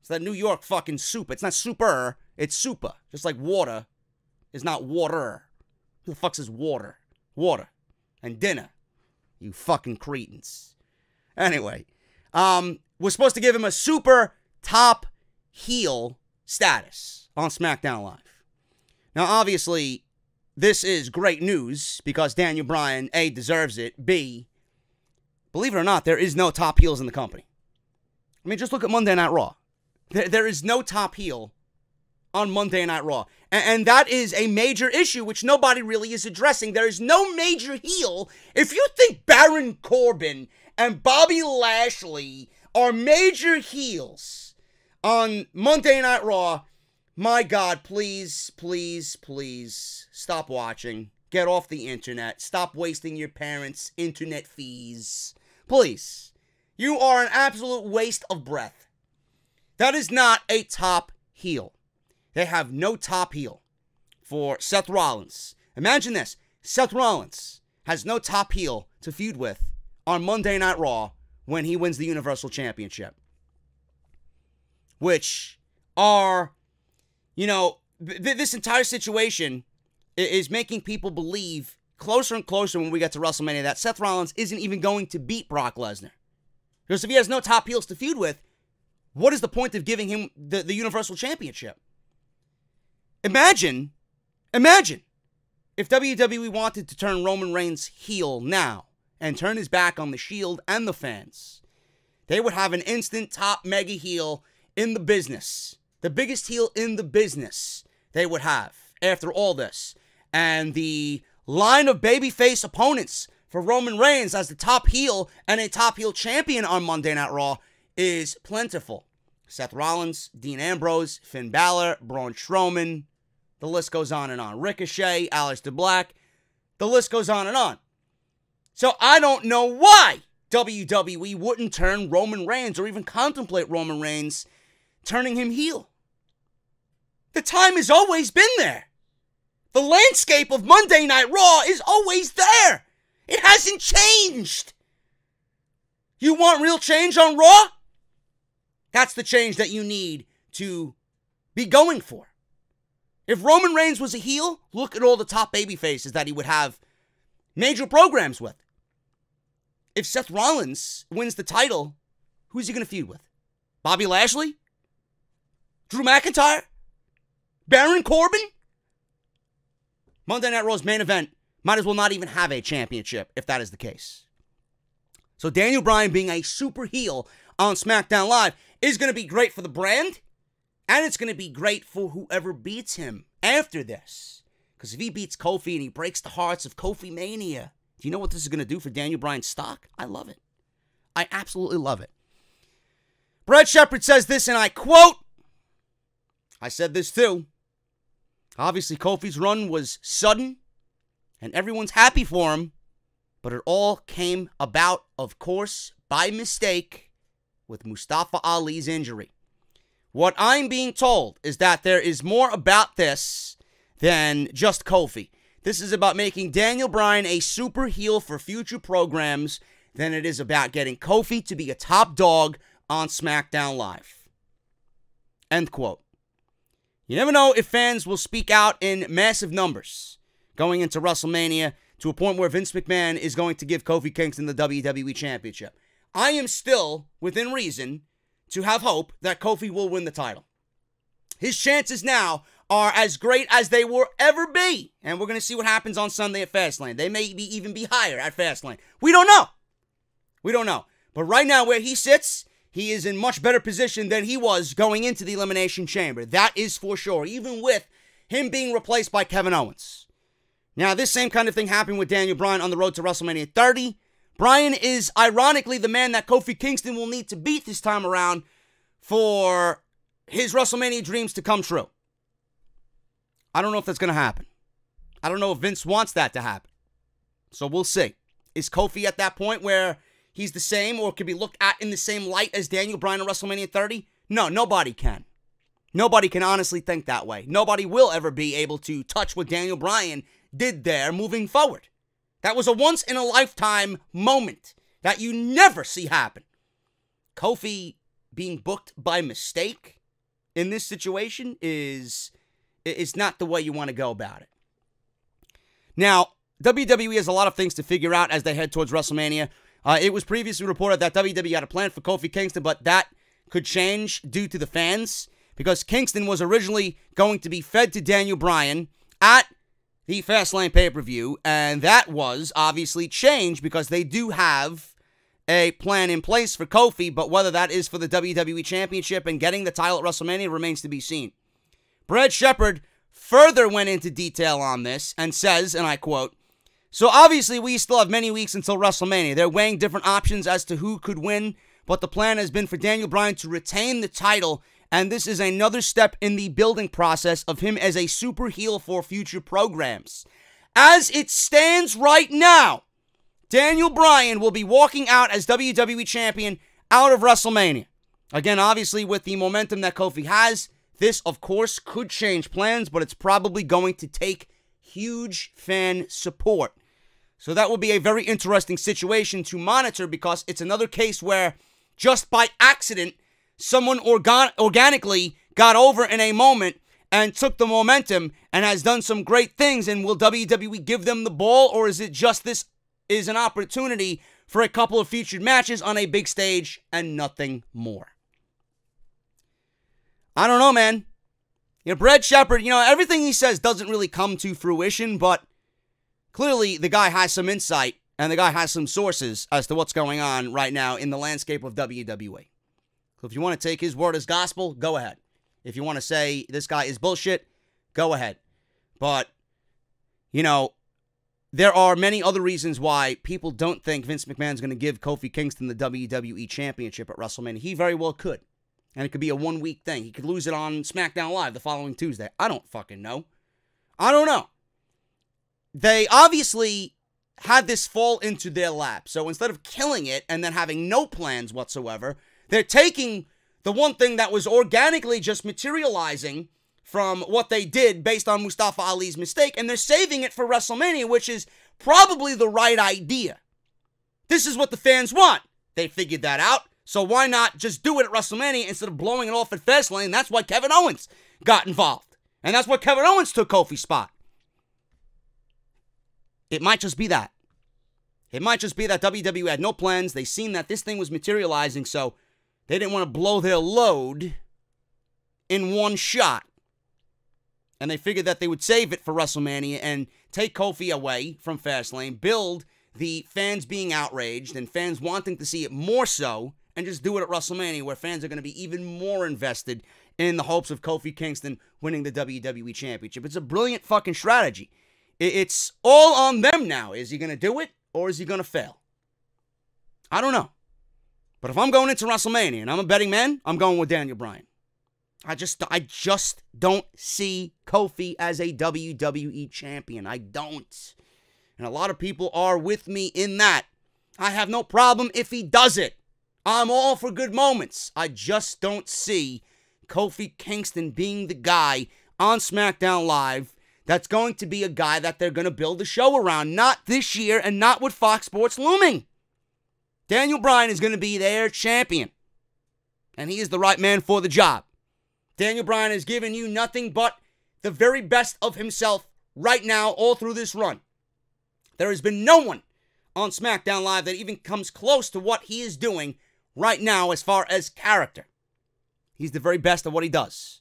It's that New York fucking super. It's not super, it's super. Just like water is not water. Who the fuck says water? Water. And dinner. You fucking cretins. Anyway, we're supposed to give him a super top heel status on SmackDown Live. Now, obviously, this is great news because Daniel Bryan, A, deserves it. B, believe it or not, there is no top heels in the company. I mean, just look at Monday Night Raw. There is no top heel on Monday Night Raw. And that is a major issue which nobody really is addressing. There is no major heel. If you think Baron Corbin and Bobby Lashley are major heels on Monday Night Raw, my God, please, please, please stop watching. Get off the internet. Stop wasting your parents' internet fees. Please. You are an absolute waste of breath. That is not a top heel. They have no top heel for Seth Rollins. Imagine this. Seth Rollins has no top heel to feud with on Monday Night Raw when he wins the Universal Championship. Which are, you know, this entire situation is making people believe closer and closer when we get to WrestleMania that Seth Rollins isn't even going to beat Brock Lesnar. Because if he has no top heels to feud with, what is the point of giving him the Universal Championship? Imagine if WWE wanted to turn Roman Reigns heel now and turn his back on the Shield and the fans. They would have an instant top mega heel in the business. The biggest heel in the business they would have after all this. And the line of babyface opponents for Roman Reigns as the top heel and a top heel champion on Monday Night Raw is plentiful. Seth Rollins, Dean Ambrose, Finn Balor, Braun Strowman. The list goes on and on. Ricochet, Aleister Black. The list goes on and on. So I don't know why WWE wouldn't turn Roman Reigns or even contemplate Roman Reigns turning him heel. The time has always been there. The landscape of Monday Night Raw is always there. It hasn't changed. You want real change on Raw? That's the change that you need to be going for. If Roman Reigns was a heel, look at all the top baby faces that he would have major programs with. If Seth Rollins wins the title, Who's he going to feud with? Bobby Lashley? Drew McIntyre? Baron Corbin? Monday Night Raw's main event might as well not even have a championship if that is the case. So Daniel Bryan being a super heel on SmackDown Live is going to be great for the brand, and it's going to be great for whoever beats him after this. Because if he beats Kofi and he breaks the hearts of Kofi Mania, do you know what this is going to do for Daniel Bryan's stock? I love it. I absolutely love it. Brad Shepard says this, and I quote, I said this too. Obviously, Kofi's run was sudden, and everyone's happy for him, but it all came about, of course, by mistake with Mustafa Ali's injury. What I'm being told is that there is more about this than just Kofi. This is about making Daniel Bryan a super heel for future programs than it is about getting Kofi to be a top dog on SmackDown Live. End quote. You never know if fans will speak out in massive numbers going into WrestleMania to a point where Vince McMahon is going to give Kofi Kingston the WWE Championship. I am still, within reason, to have hope that Kofi will win the title. His chances now are as great as they will ever be. And we're going to see what happens on Sunday at Fastlane. They may even be higher at Fastlane. We don't know. We don't know. But right now, where he sits, he is in much better position than he was going into the Elimination Chamber. That is for sure, even with him being replaced by Kevin Owens. Now, this same kind of thing happened with Daniel Bryan on the road to WrestleMania 30. Bryan is, ironically, the man that Kofi Kingston will need to beat this time around for his WrestleMania dreams to come true. I don't know if that's going to happen. I don't know if Vince wants that to happen. So we'll see. Is Kofi at that point where he's the same or could be looked at in the same light as Daniel Bryan at WrestleMania 30? No, nobody can. Nobody can honestly think that way. Nobody will ever be able to touch what Daniel Bryan did there moving forward. That was a once-in-a-lifetime moment that you never see happen. Kofi being booked by mistake in this situation is not the way you want to go about it. Now, WWE has a lot of things to figure out as they head towards WrestleMania. It was previously reported that WWE had a plan for Kofi Kingston, but that could change due to the fans, because Kingston was originally going to be fed to Daniel Bryan at the Fastlane pay-per-view, and that was obviously changed because they do have a plan in place for Kofi, but whether that is for the WWE Championship and getting the title at WrestleMania remains to be seen. Brad Shepard further went into detail on this and says, and I quote, "So obviously we still have many weeks until WrestleMania. They're weighing different options as to who could win, but the plan has been for Daniel Bryan to retain the title, and this is another step in the building process of him as a super heel for future programs. As it stands right now, Daniel Bryan will be walking out as WWE Champion out of WrestleMania. Again, obviously with the momentum that Kofi has, this of course could change plans, but it's probably going to take huge fan support. So that will be a very interesting situation to monitor, because it's another case where just by accident, someone organically got over in a moment and took the momentum and has done some great things. And will WWE give them the ball, or is it just this is an opportunity for a couple of featured matches on a big stage and nothing more? I don't know, man. Brad Shepard, everything he says doesn't really come to fruition, but clearly the guy has some insight and the guy has some sources as to what's going on right now in the landscape of WWE. So if you want to take his word as gospel, go ahead. If you want to say this guy is bullshit, go ahead. But, there are many other reasons why people don't think Vince McMahon's going to give Kofi Kingston the WWE Championship at WrestleMania. He very well could. And it could be a one-week thing. He could lose it on SmackDown Live the following Tuesday. I don't fucking know. I don't know. They obviously had this fall into their lap. So instead of killing it and then having no plans whatsoever, they're taking the one thing that was organically just materializing from what they did based on Mustafa Ali's mistake, and they're saving it for WrestleMania, which is probably the right idea. This is what the fans want. They figured that out. So why not just do it at WrestleMania instead of blowing it off at Fastlane? That's why Kevin Owens got involved. And that's why Kevin Owens took Kofi's spot. It might just be that. It might just be that WWE had no plans. They seen that this thing was materializing, so They didn't want to blow their load in one shot. And they figured that they would save it for WrestleMania and take Kofi away from Fastlane, build the fans being outraged and fans wanting to see it more so, and just do it at WrestleMania where fans are going to be even more invested in the hopes of Kofi Kingston winning the WWE Championship. It's a brilliant fucking strategy. It's all on them now. Is he going to do it or is he going to fail? I don't know. But if I'm going into WrestleMania and I'm a betting man, I'm going with Daniel Bryan. I just don't see Kofi as a WWE champion. I don't. And a lot of people are with me in that. I have no problem if he does it. I'm all for good moments. I just don't see Kofi Kingston being the guy on SmackDown Live that's going to be a guy that they're going to build a show around. Not this year and not with Fox Sports looming. Daniel Bryan is going to be their champion. And he is the right man for the job. Daniel Bryan has given you nothing but the very best of himself right now all through this run. There has been no one on SmackDown Live that even comes close to what he is doing right now as far as character. He's the very best at what he does.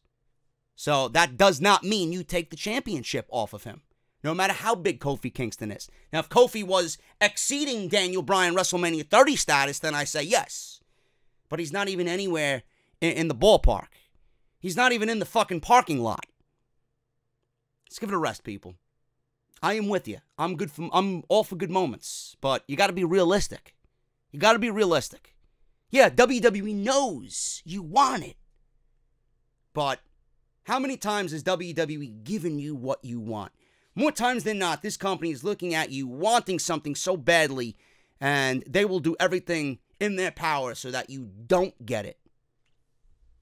So that does not mean you take the championship off of him, no matter how big Kofi Kingston is. Now, if Kofi was exceeding Daniel Bryan WrestleMania 30 status, then I say yes. But he's not even anywhere in the ballpark. He's not even in the fucking parking lot. Let's give it a rest, people. I am with you. I'm all for good moments, but you got to be realistic. You got to be realistic. Yeah, WWE knows you want it. But how many times has WWE given you what you want? More times than not, this company is looking at you wanting something so badly, and they will do everything in their power so that you don't get it.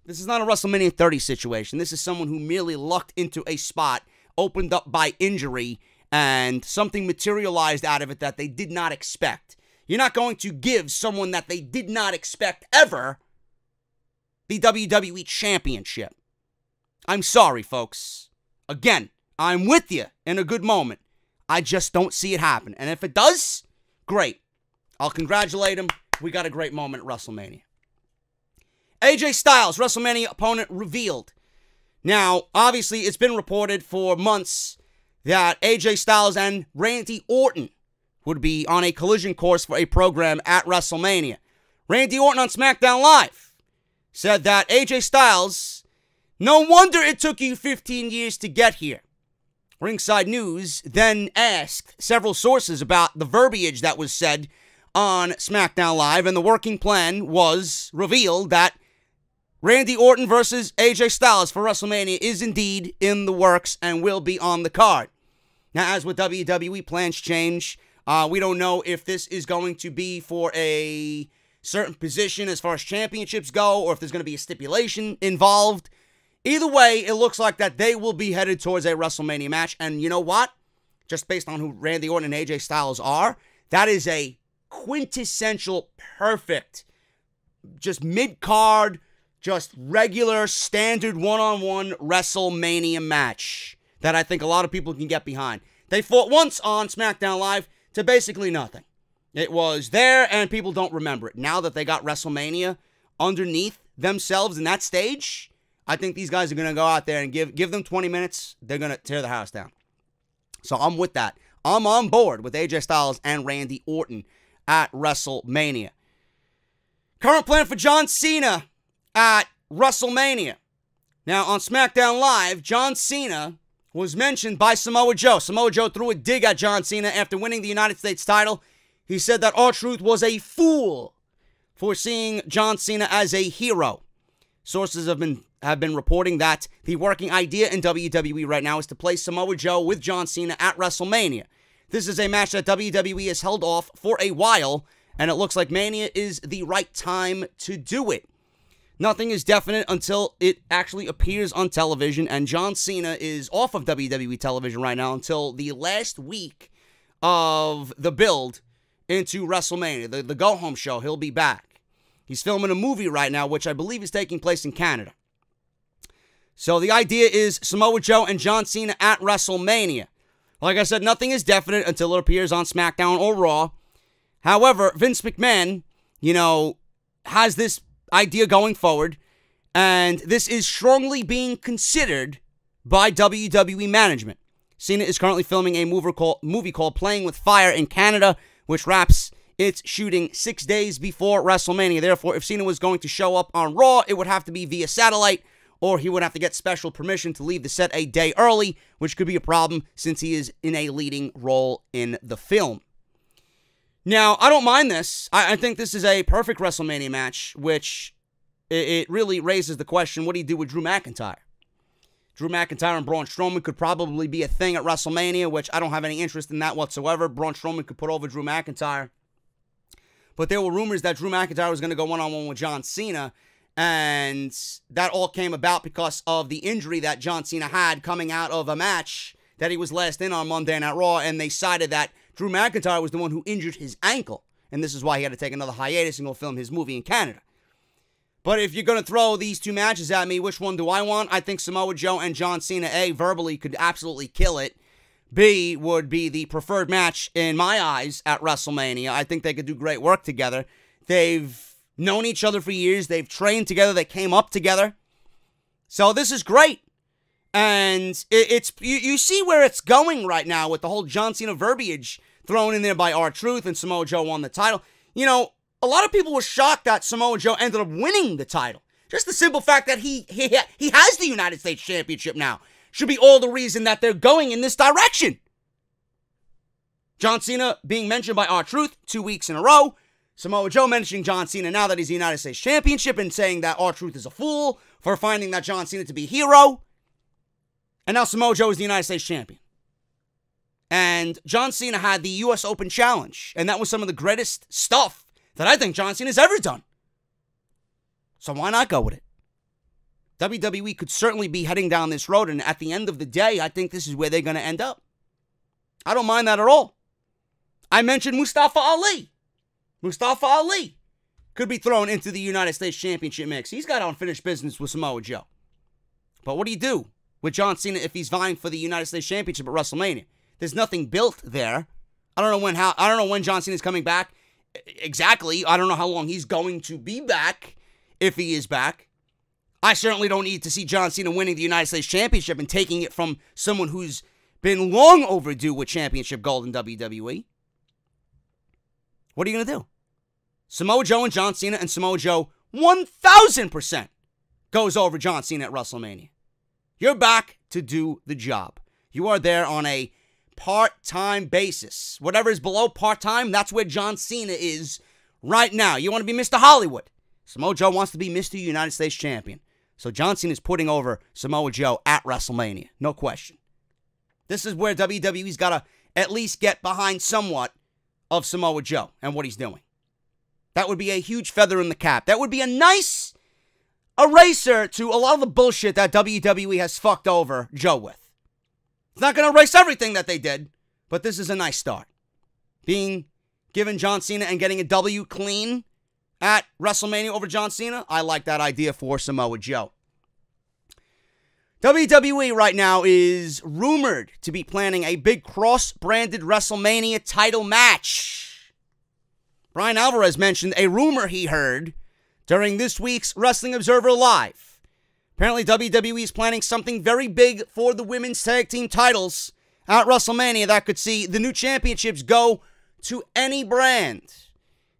This is not a WrestleMania 30 situation. This is someone who merely lucked into a spot, opened up by injury, and something materialized out of it that they did not expect. You're not going to give someone that they did not expect ever the WWE Championship. I'm sorry, folks. Again, I'm with you in a good moment. I just don't see it happen. And if it does, great. I'll congratulate him. We got a great moment at WrestleMania. AJ Styles, WrestleMania opponent revealed. Now, obviously, it's been reported for months that AJ Styles and Randy Orton would be on a collision course for a program at WrestleMania. Randy Orton on SmackDown Live said that AJ Styles, no wonder it took you 15 years to get here. Ringside News then asked several sources about the verbiage that was said on SmackDown Live, and the working plan was revealed that Randy Orton versus AJ Styles for WrestleMania is indeed in the works and will be on the card. Now, as with WWE, plans change. We don't know if this is going to be for a certain position as far as championships go, or if there's going to be a stipulation involved. Either way, it looks like that they will be headed towards a WrestleMania match. And you know what? Just based on who Randy Orton and AJ Styles are, that is a quintessential, perfect, just mid-card, just regular, standard one-on-one WrestleMania match that I think a lot of people can get behind. They fought once on SmackDown Live to basically nothing. It was there, and people don't remember it. Now that they got WrestleMania underneath themselves in that stage, I think these guys are going to go out there and give them 20 minutes. They're going to tear the house down. So I'm with that. I'm on board with AJ Styles and Randy Orton at WrestleMania. Current plan for John Cena at WrestleMania. Now, on SmackDown Live, John Cena was mentioned by Samoa Joe. Samoa Joe threw a dig at John Cena after winning the United States title. He said that R-Truth was a fool for seeing John Cena as a hero. Sources have been reporting that the working idea in WWE right now is to place Samoa Joe with John Cena at WrestleMania. This is a match that WWE has held off for a while, and it looks like Mania is the right time to do it. Nothing is definite until it actually appears on television, and John Cena is off of WWE television right now until the last week of the build into WrestleMania, the go-home show. He'll be back. He's filming a movie right now, which I believe is taking place in Canada. So the idea is Samoa Joe and John Cena at WrestleMania. Like I said, nothing is definite until it appears on SmackDown or Raw. However, Vince McMahon, has this idea going forward, and this is strongly being considered by WWE management. Cena is currently filming a movie called Playing with Fire in Canada, which wraps its shooting 6 days before WrestleMania. Therefore, if Cena was going to show up on Raw, it would have to be via satellite, or he would have to get special permission to leave the set a day early, which could be a problem since he is in a leading role in the film. Now, I don't mind this. I think this is a perfect WrestleMania match, which it really raises the question, what do you do with Drew McIntyre? Drew McIntyre and Braun Strowman could probably be a thing at WrestleMania, which I don't have any interest in that whatsoever. Braun Strowman could put over Drew McIntyre. But there were rumors that Drew McIntyre was going to go one-on-one with John Cena, and that all came about because of the injury that John Cena had coming out of a match that he was last in on Monday Night Raw, and they cited that Drew McIntyre was the one who injured his ankle, and this is why he had to take another hiatus and go film his movie in Canada. But if you're going to throw these two matches at me, which one do I want? I think Samoa Joe and John Cena, A, verbally could absolutely kill it. B, would be the preferred match in my eyes at WrestleMania. I think they could do great work together. They've known each other for years. They've trained together. They came up together. So this is great. And it's you see where it's going right now with the whole John Cena verbiage thrown in there by R-Truth, and Samoa Joe won the title. You know, a lot of people were shocked that Samoa Joe ended up winning the title. Just the simple fact that he has the United States Championship now should be all the reason that they're going in this direction. John Cena being mentioned by R-Truth 2 weeks in a row. Samoa Joe mentioning John Cena now that he's the United States Championship and saying that R-Truth is a fool for finding that John Cena to be a hero. And now Samoa Joe is the United States Champion. And John Cena had the U.S. Open Challenge, and that was some of the greatest stuff that I think John Cena's ever done. So why not go with it? WWE could certainly be heading down this road, and at the end of the day, I think this is where they're going to end up. I don't mind that at all. I mentioned Mustafa Ali. Mustafa Ali could be thrown into the United States Championship mix. He's got unfinished business with Samoa Joe. But what do you do with John Cena if he's vying for the United States Championship at WrestleMania? There's nothing built there. I don't know when John Cena's coming back exactly. I don't know how long he's going to be back, if he is back. I certainly don't need to see John Cena winning the United States Championship and taking it from someone who's been long overdue with championship gold in WWE. What are you going to do? Samoa Joe and John Cena, and Samoa Joe 1,000% goes over John Cena at WrestleMania. You're back to do the job. You are there on a part-time basis. Whatever is below part-time, that's where John Cena is right now. You want to be Mr. Hollywood. Samoa Joe wants to be Mr. United States Champion. So John Cena is putting over Samoa Joe at WrestleMania. No question. This is where WWE's got to at least get behind somewhat of Samoa Joe and what he's doing. That would be a huge feather in the cap. That would be a nice eraser to a lot of the bullshit that WWE has fucked over Joe with. It's not going to erase everything that they did, but this is a nice start. Being given John Cena and getting a W clean at WrestleMania over John Cena, I like that idea for Samoa Joe. WWE right now is rumored to be planning a big cross-branded WrestleMania title match. Brian Alvarez mentioned a rumor he heard during this week's Wrestling Observer Live. Apparently, WWE is planning something very big for the women's tag team titles at WrestleMania that could see the new championships go to any brand.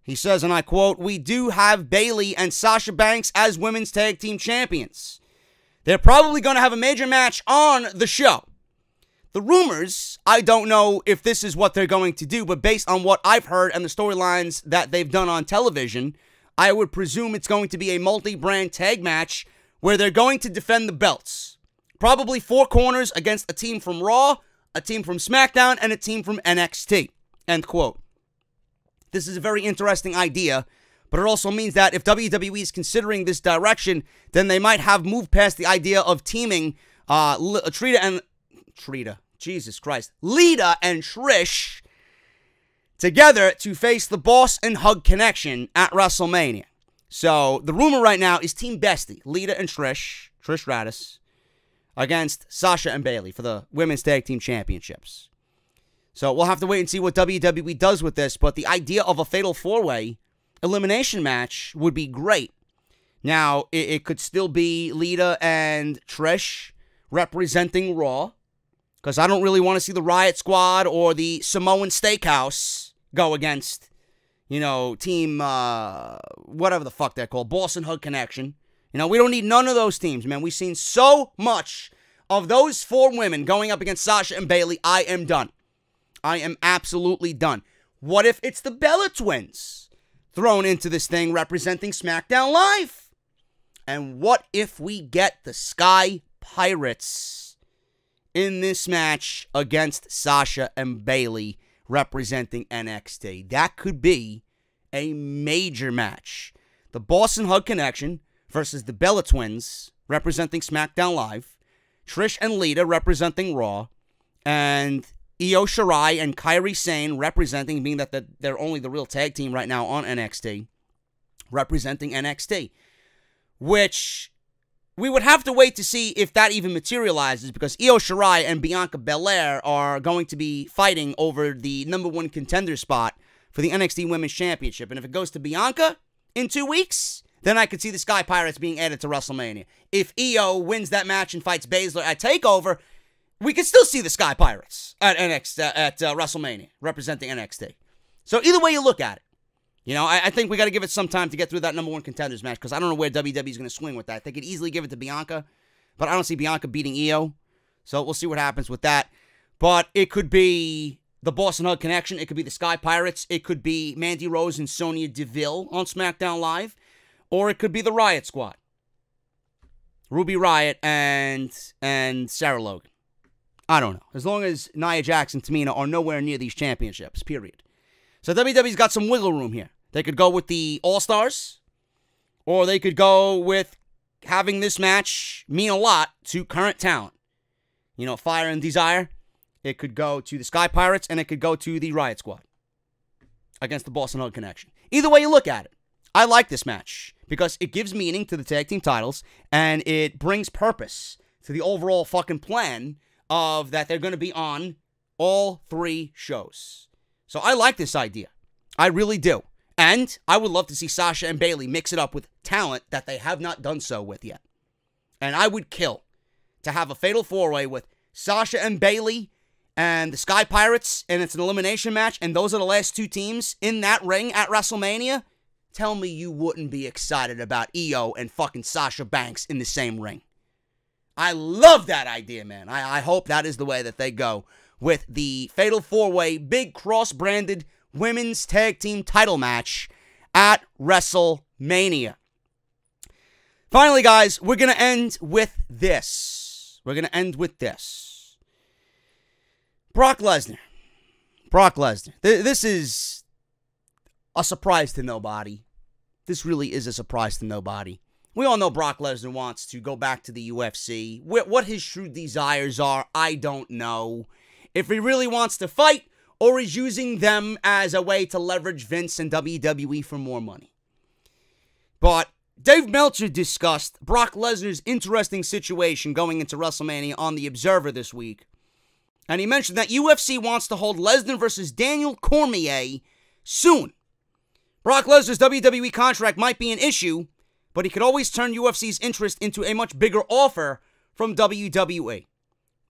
He says, and I quote, "We do have Bayley and Sasha Banks as women's tag team champions. They're probably going to have a major match on the show." The rumors, I don't know if this is what they're going to do, but based on what I've heard and the storylines that they've done on television, I would presume it's going to be a multi-brand tag match where they're going to defend the belts. Probably 4 corners against a team from Raw, a team from SmackDown, and a team from NXT. End quote. This is a very interesting idea, but it also means that if WWE is considering this direction, then they might have moved past the idea of teaming Lita and Trish together to face the Boss and Hug Connection at WrestleMania. So the rumor right now is Team Bestie, Lita and Trish Stratus, against Sasha and Bayley for the Women's Tag Team Championships. So we'll have to wait and see what WWE does with this, but the idea of a Fatal 4-Way elimination match would be great. Now, it could still be Lita and Trish representing Raw, because I don't really want to see the Riot Squad or the Samoan Steakhouse go against, team, whatever the fuck they're called, Boston Hug Connection. We don't need none of those teams, man. We've seen so much of those 4 women going up against Sasha and Bayley. I am done. I am absolutely done. What if it's the Bella Twins thrown into this thing representing SmackDown Live? And what if we get the Sky Pirates in this match against Sasha and Bayley representing NXT? That could be a major match. The Boston Hug Connection versus the Bella Twins representing SmackDown Live, Trish and Lita representing Raw, and Io Shirai and Kairi Sane representing, being that they're only the real tag team right now on NXT, representing NXT. Which we would have to wait to see if that even materializes, because Io Shirai and Bianca Belair are going to be fighting over the #1 contender spot for the NXT Women's Championship. And if it goes to Bianca in 2 weeks, then I could see the Sky Pirates being added to WrestleMania. If Io wins that match and fights Baszler at TakeOver, we could still see the Sky Pirates at WrestleMania representing NXT. So either way you look at it, I think we got to give it some time to get through that #1 contenders match, because I don't know where WWE is going to swing with that. They could easily give it to Bianca, but I don't see Bianca beating Io. So we'll see what happens with that. But it could be the Boston Hug Connection. It could be the Sky Pirates. It could be Mandy Rose and Sonya Deville on SmackDown Live. Or it could be the Riot Squad. Ruby Riott and Sarah Logan. I don't know. As long as Nia Jax and Tamina are nowhere near these championships, period. So WWE's got some wiggle room here. They could go with the All-Stars, or they could go with having this match mean a lot to current talent. Fire and Desire. It could go to the Sky Pirates, and it could go to the Riot Squad against the Boston Hug Connection. Either way you look at it, I like this match because it gives meaning to the tag team titles, and it brings purpose to the overall fucking plan of that they're going to be on all 3 shows. So I like this idea. I really do. And I would love to see Sasha and Bayley mix it up with talent that they have not done so with yet. And I would kill to have a fatal 4-way with Sasha and Bayley and the Sky Pirates, and it's an elimination match, and those are the last 2 teams in that ring at WrestleMania. Tell me you wouldn't be excited about Io and fucking Sasha Banks in the same ring. I love that idea, man. I hope that is the way that they go with the fatal 4-way big cross-branded women's tag team title match at WrestleMania. Finally, guys, we're going to end with this. Brock Lesnar. This is a surprise to nobody. This really is a surprise to nobody. We all know Brock Lesnar wants to go back to the UFC. What his true desires are, I don't know. If he really wants to fight, or is using them as a way to leverage Vince and WWE for more money. But Dave Meltzer discussed Brock Lesnar's interesting situation going into WrestleMania on The Observer this week. And he mentioned that UFC wants to hold Lesnar versus Daniel Cormier soon. Brock Lesnar's WWE contract might be an issue, but he could always turn UFC's interest into a much bigger offer from WWE.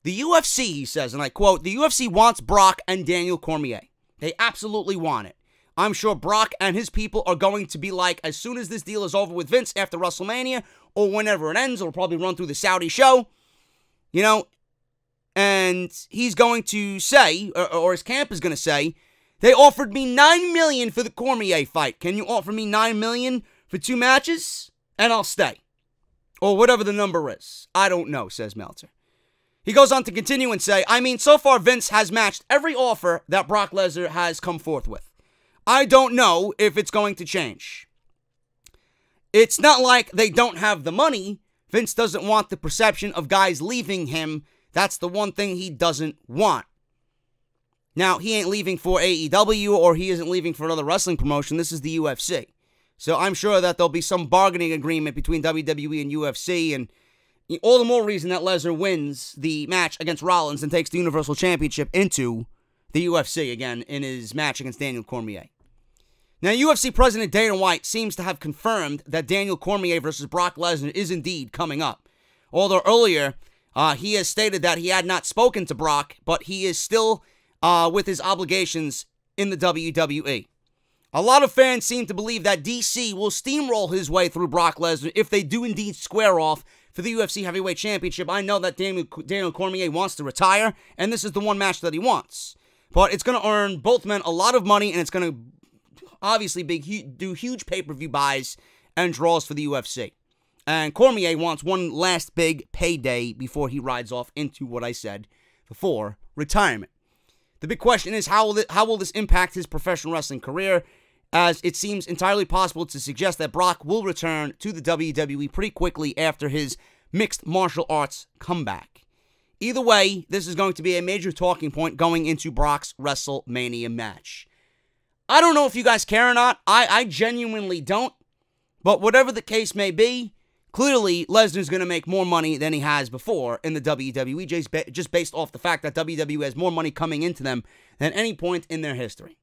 The UFC, he says, and I quote, "The UFC wants Brock and Daniel Cormier. They absolutely want it. I'm sure Brock and his people are going to be like, as soon as this deal is over with Vince after WrestleMania, or whenever it ends, it'll probably run through the Saudi show, and he's going to say, or his camp is going to say, they offered me $9 million for the Cormier fight. Can you offer me $9 million for 2 matches? And I'll stay." Or whatever the number is. I don't know, says Meltzer. He goes on to continue and say, "I mean, so far Vince has matched every offer that Brock Lesnar has come forth with. I don't know if it's going to change. It's not like they don't have the money. Vince doesn't want the perception of guys leaving him. That's the one thing he doesn't want. Now, he ain't leaving for AEW, or he isn't leaving for another wrestling promotion. This is the UFC. So I'm sure that there'll be some bargaining agreement between WWE and UFC, and all the more reason that Lesnar wins the match against Rollins and takes the Universal Championship into the UFC again in his match against Daniel Cormier. Now, UFC President Dana White seems to have confirmed that Daniel Cormier versus Brock Lesnar is indeed coming up. Although earlier, he has stated that he had not spoken to Brock, but he is still with his obligations in the WWE. A lot of fans seem to believe that DC will steamroll his way through Brock Lesnar if they do indeed square off for the UFC Heavyweight Championship. I know that Daniel Cormier wants to retire, and this is the one match that he wants. But it's going to earn both men a lot of money, and it's going to obviously do huge pay-per-view buys and draws for the UFC. And Cormier wants one last big payday before he rides off into what I said before, retirement. The big question is, how will this impact his professional wrestling career, as it seems entirely possible to suggest that Brock will return to the WWE pretty quickly after his mixed martial arts comeback. Either way, this is going to be a major talking point going into Brock's WrestleMania match. I don't know if you guys care or not. I genuinely don't. But whatever the case may be, clearly Lesnar's going to make more money than he has before in the WWE, just based off the fact that WWE has more money coming into them than any point in their history.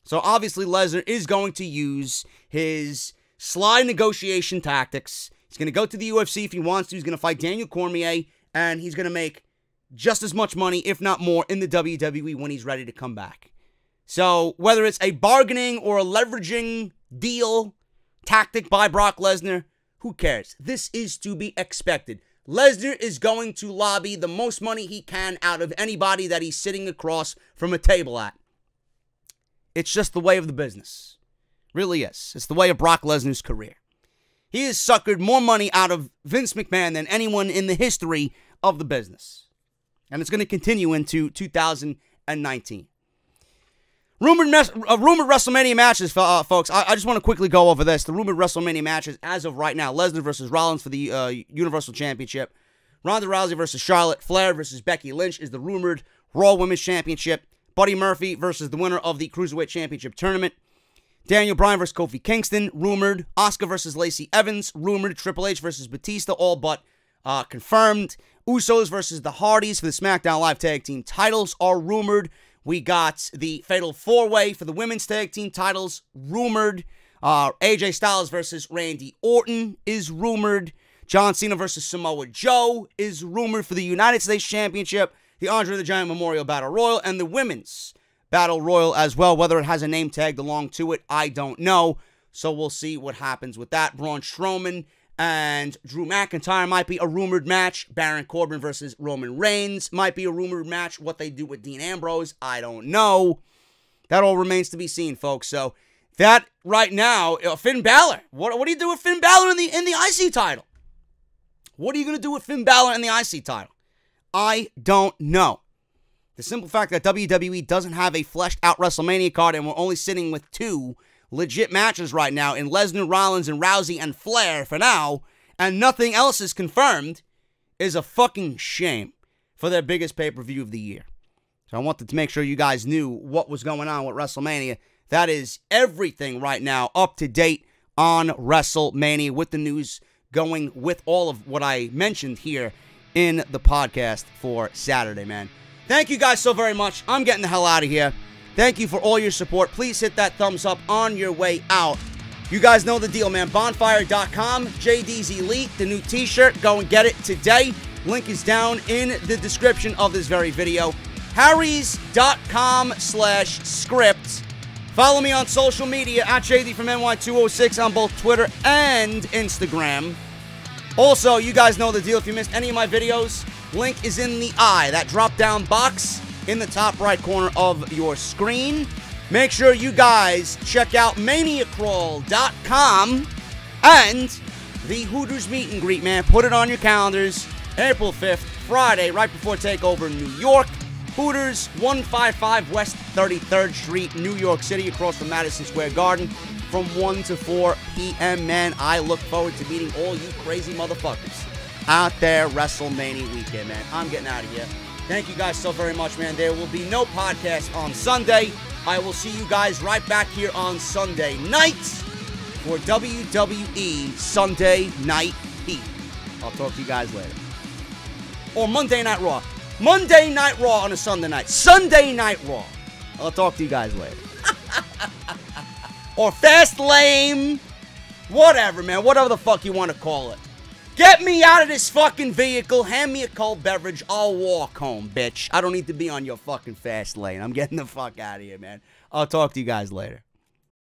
So obviously Lesnar is going to use his sly negotiation tactics. He's going to go to the UFC if he wants to. He's going to fight Daniel Cormier, and he's going to make just as much money, if not more, in the WWE when he's ready to come back. So whether it's a bargaining or a leveraging deal tactic by Brock Lesnar, who cares? This is to be expected. Lesnar is going to lobby the most money he can out of anybody that he's sitting across from a table at. It's just the way of the business. Really is. It's the way of Brock Lesnar's career. He has suckered more money out of Vince McMahon than anyone in the history of the business. And it's going to continue into 2019. Rumored WrestleMania matches, folks. I just want to quickly go over this. The rumored WrestleMania matches as of right now. Lesnar versus Rollins for the Universal Championship. Ronda Rousey versus Charlotte. Flair versus Becky Lynch is the rumored Raw Women's Championship. Buddy Murphy versus the winner of the Cruiserweight Championship Tournament. Daniel Bryan versus Kofi Kingston, rumored. Asuka versus Lacey Evans, rumored. Triple H versus Batista, all but confirmed. Usos versus the Hardys for the SmackDown Live Tag Team titles are rumored. We got the Fatal 4-Way for the Women's Tag Team titles, rumored. AJ Styles versus Randy Orton is rumored. John Cena versus Samoa Joe is rumored for the United States Championship. The Andre the Giant Memorial Battle Royal, and the Women's Battle Royal as well. Whether it has a name tagged along to it, I don't know. So we'll see what happens with that. Braun Strowman and Drew McIntyre might be a rumored match. Baron Corbin versus Roman Reigns might be a rumored match. What they do with Dean Ambrose, I don't know. That all remains to be seen, folks. So that right now, Finn Balor. What do you do with Finn Balor in the IC title? What are you going to do with Finn Balor in the IC title? I don't know. The simple fact that WWE doesn't have a fleshed-out WrestleMania card and we're only sitting with two legit matches right now in Lesnar, Rollins, and Rousey and Flair for now, and nothing else is confirmed, is a fucking shame for their biggest pay-per-view of the year. So I wanted to make sure you guys knew what was going on with WrestleMania. That is everything right now up to date on WrestleMania, with the news going with all of what I mentioned here in the podcast for Saturday, man. Thank you guys so very much. I'm getting the hell out of here. Thank you for all your support. Please hit that thumbs up on your way out. You guys know the deal, man. Bonfire.com, JD's Elite, the new t-shirt. Go and get it today. Link is down in the description of this very video. Harrys.com/script. Follow me on social media at JD from NY206 on both Twitter and Instagram. Also, you guys know the deal. If you missed any of my videos, link is in the eye, that drop-down box in the top right corner of your screen. Make sure you guys check out ManiaCrawl.com and the Hooters Meet and Greet, man. Put it on your calendars. April 5th, Friday, right before TakeOver New York. Hooters, 155 West 33rd Street, New York City, across from Madison Square Garden, from 1 to 4 p.m., man. I look forward to meeting all you crazy motherfuckers out there WrestleMania weekend, man. I'm getting out of here. Thank you guys so very much, man. There will be no podcast on Sunday. I will see you guys right back here on Sunday night for WWE Sunday Night Heat. I'll talk to you guys later. Or Monday Night Raw. Monday Night Raw on a Sunday night. Sunday Night Raw. I'll talk to you guys later. or fast lane, whatever, man. Whatever the fuck you want to call it. Get me out of this fucking vehicle. Hand me a cold beverage. I'll walk home, bitch. I don't need to be on your fucking fast lane. I'm getting the fuck out of here, man. I'll talk to you guys later.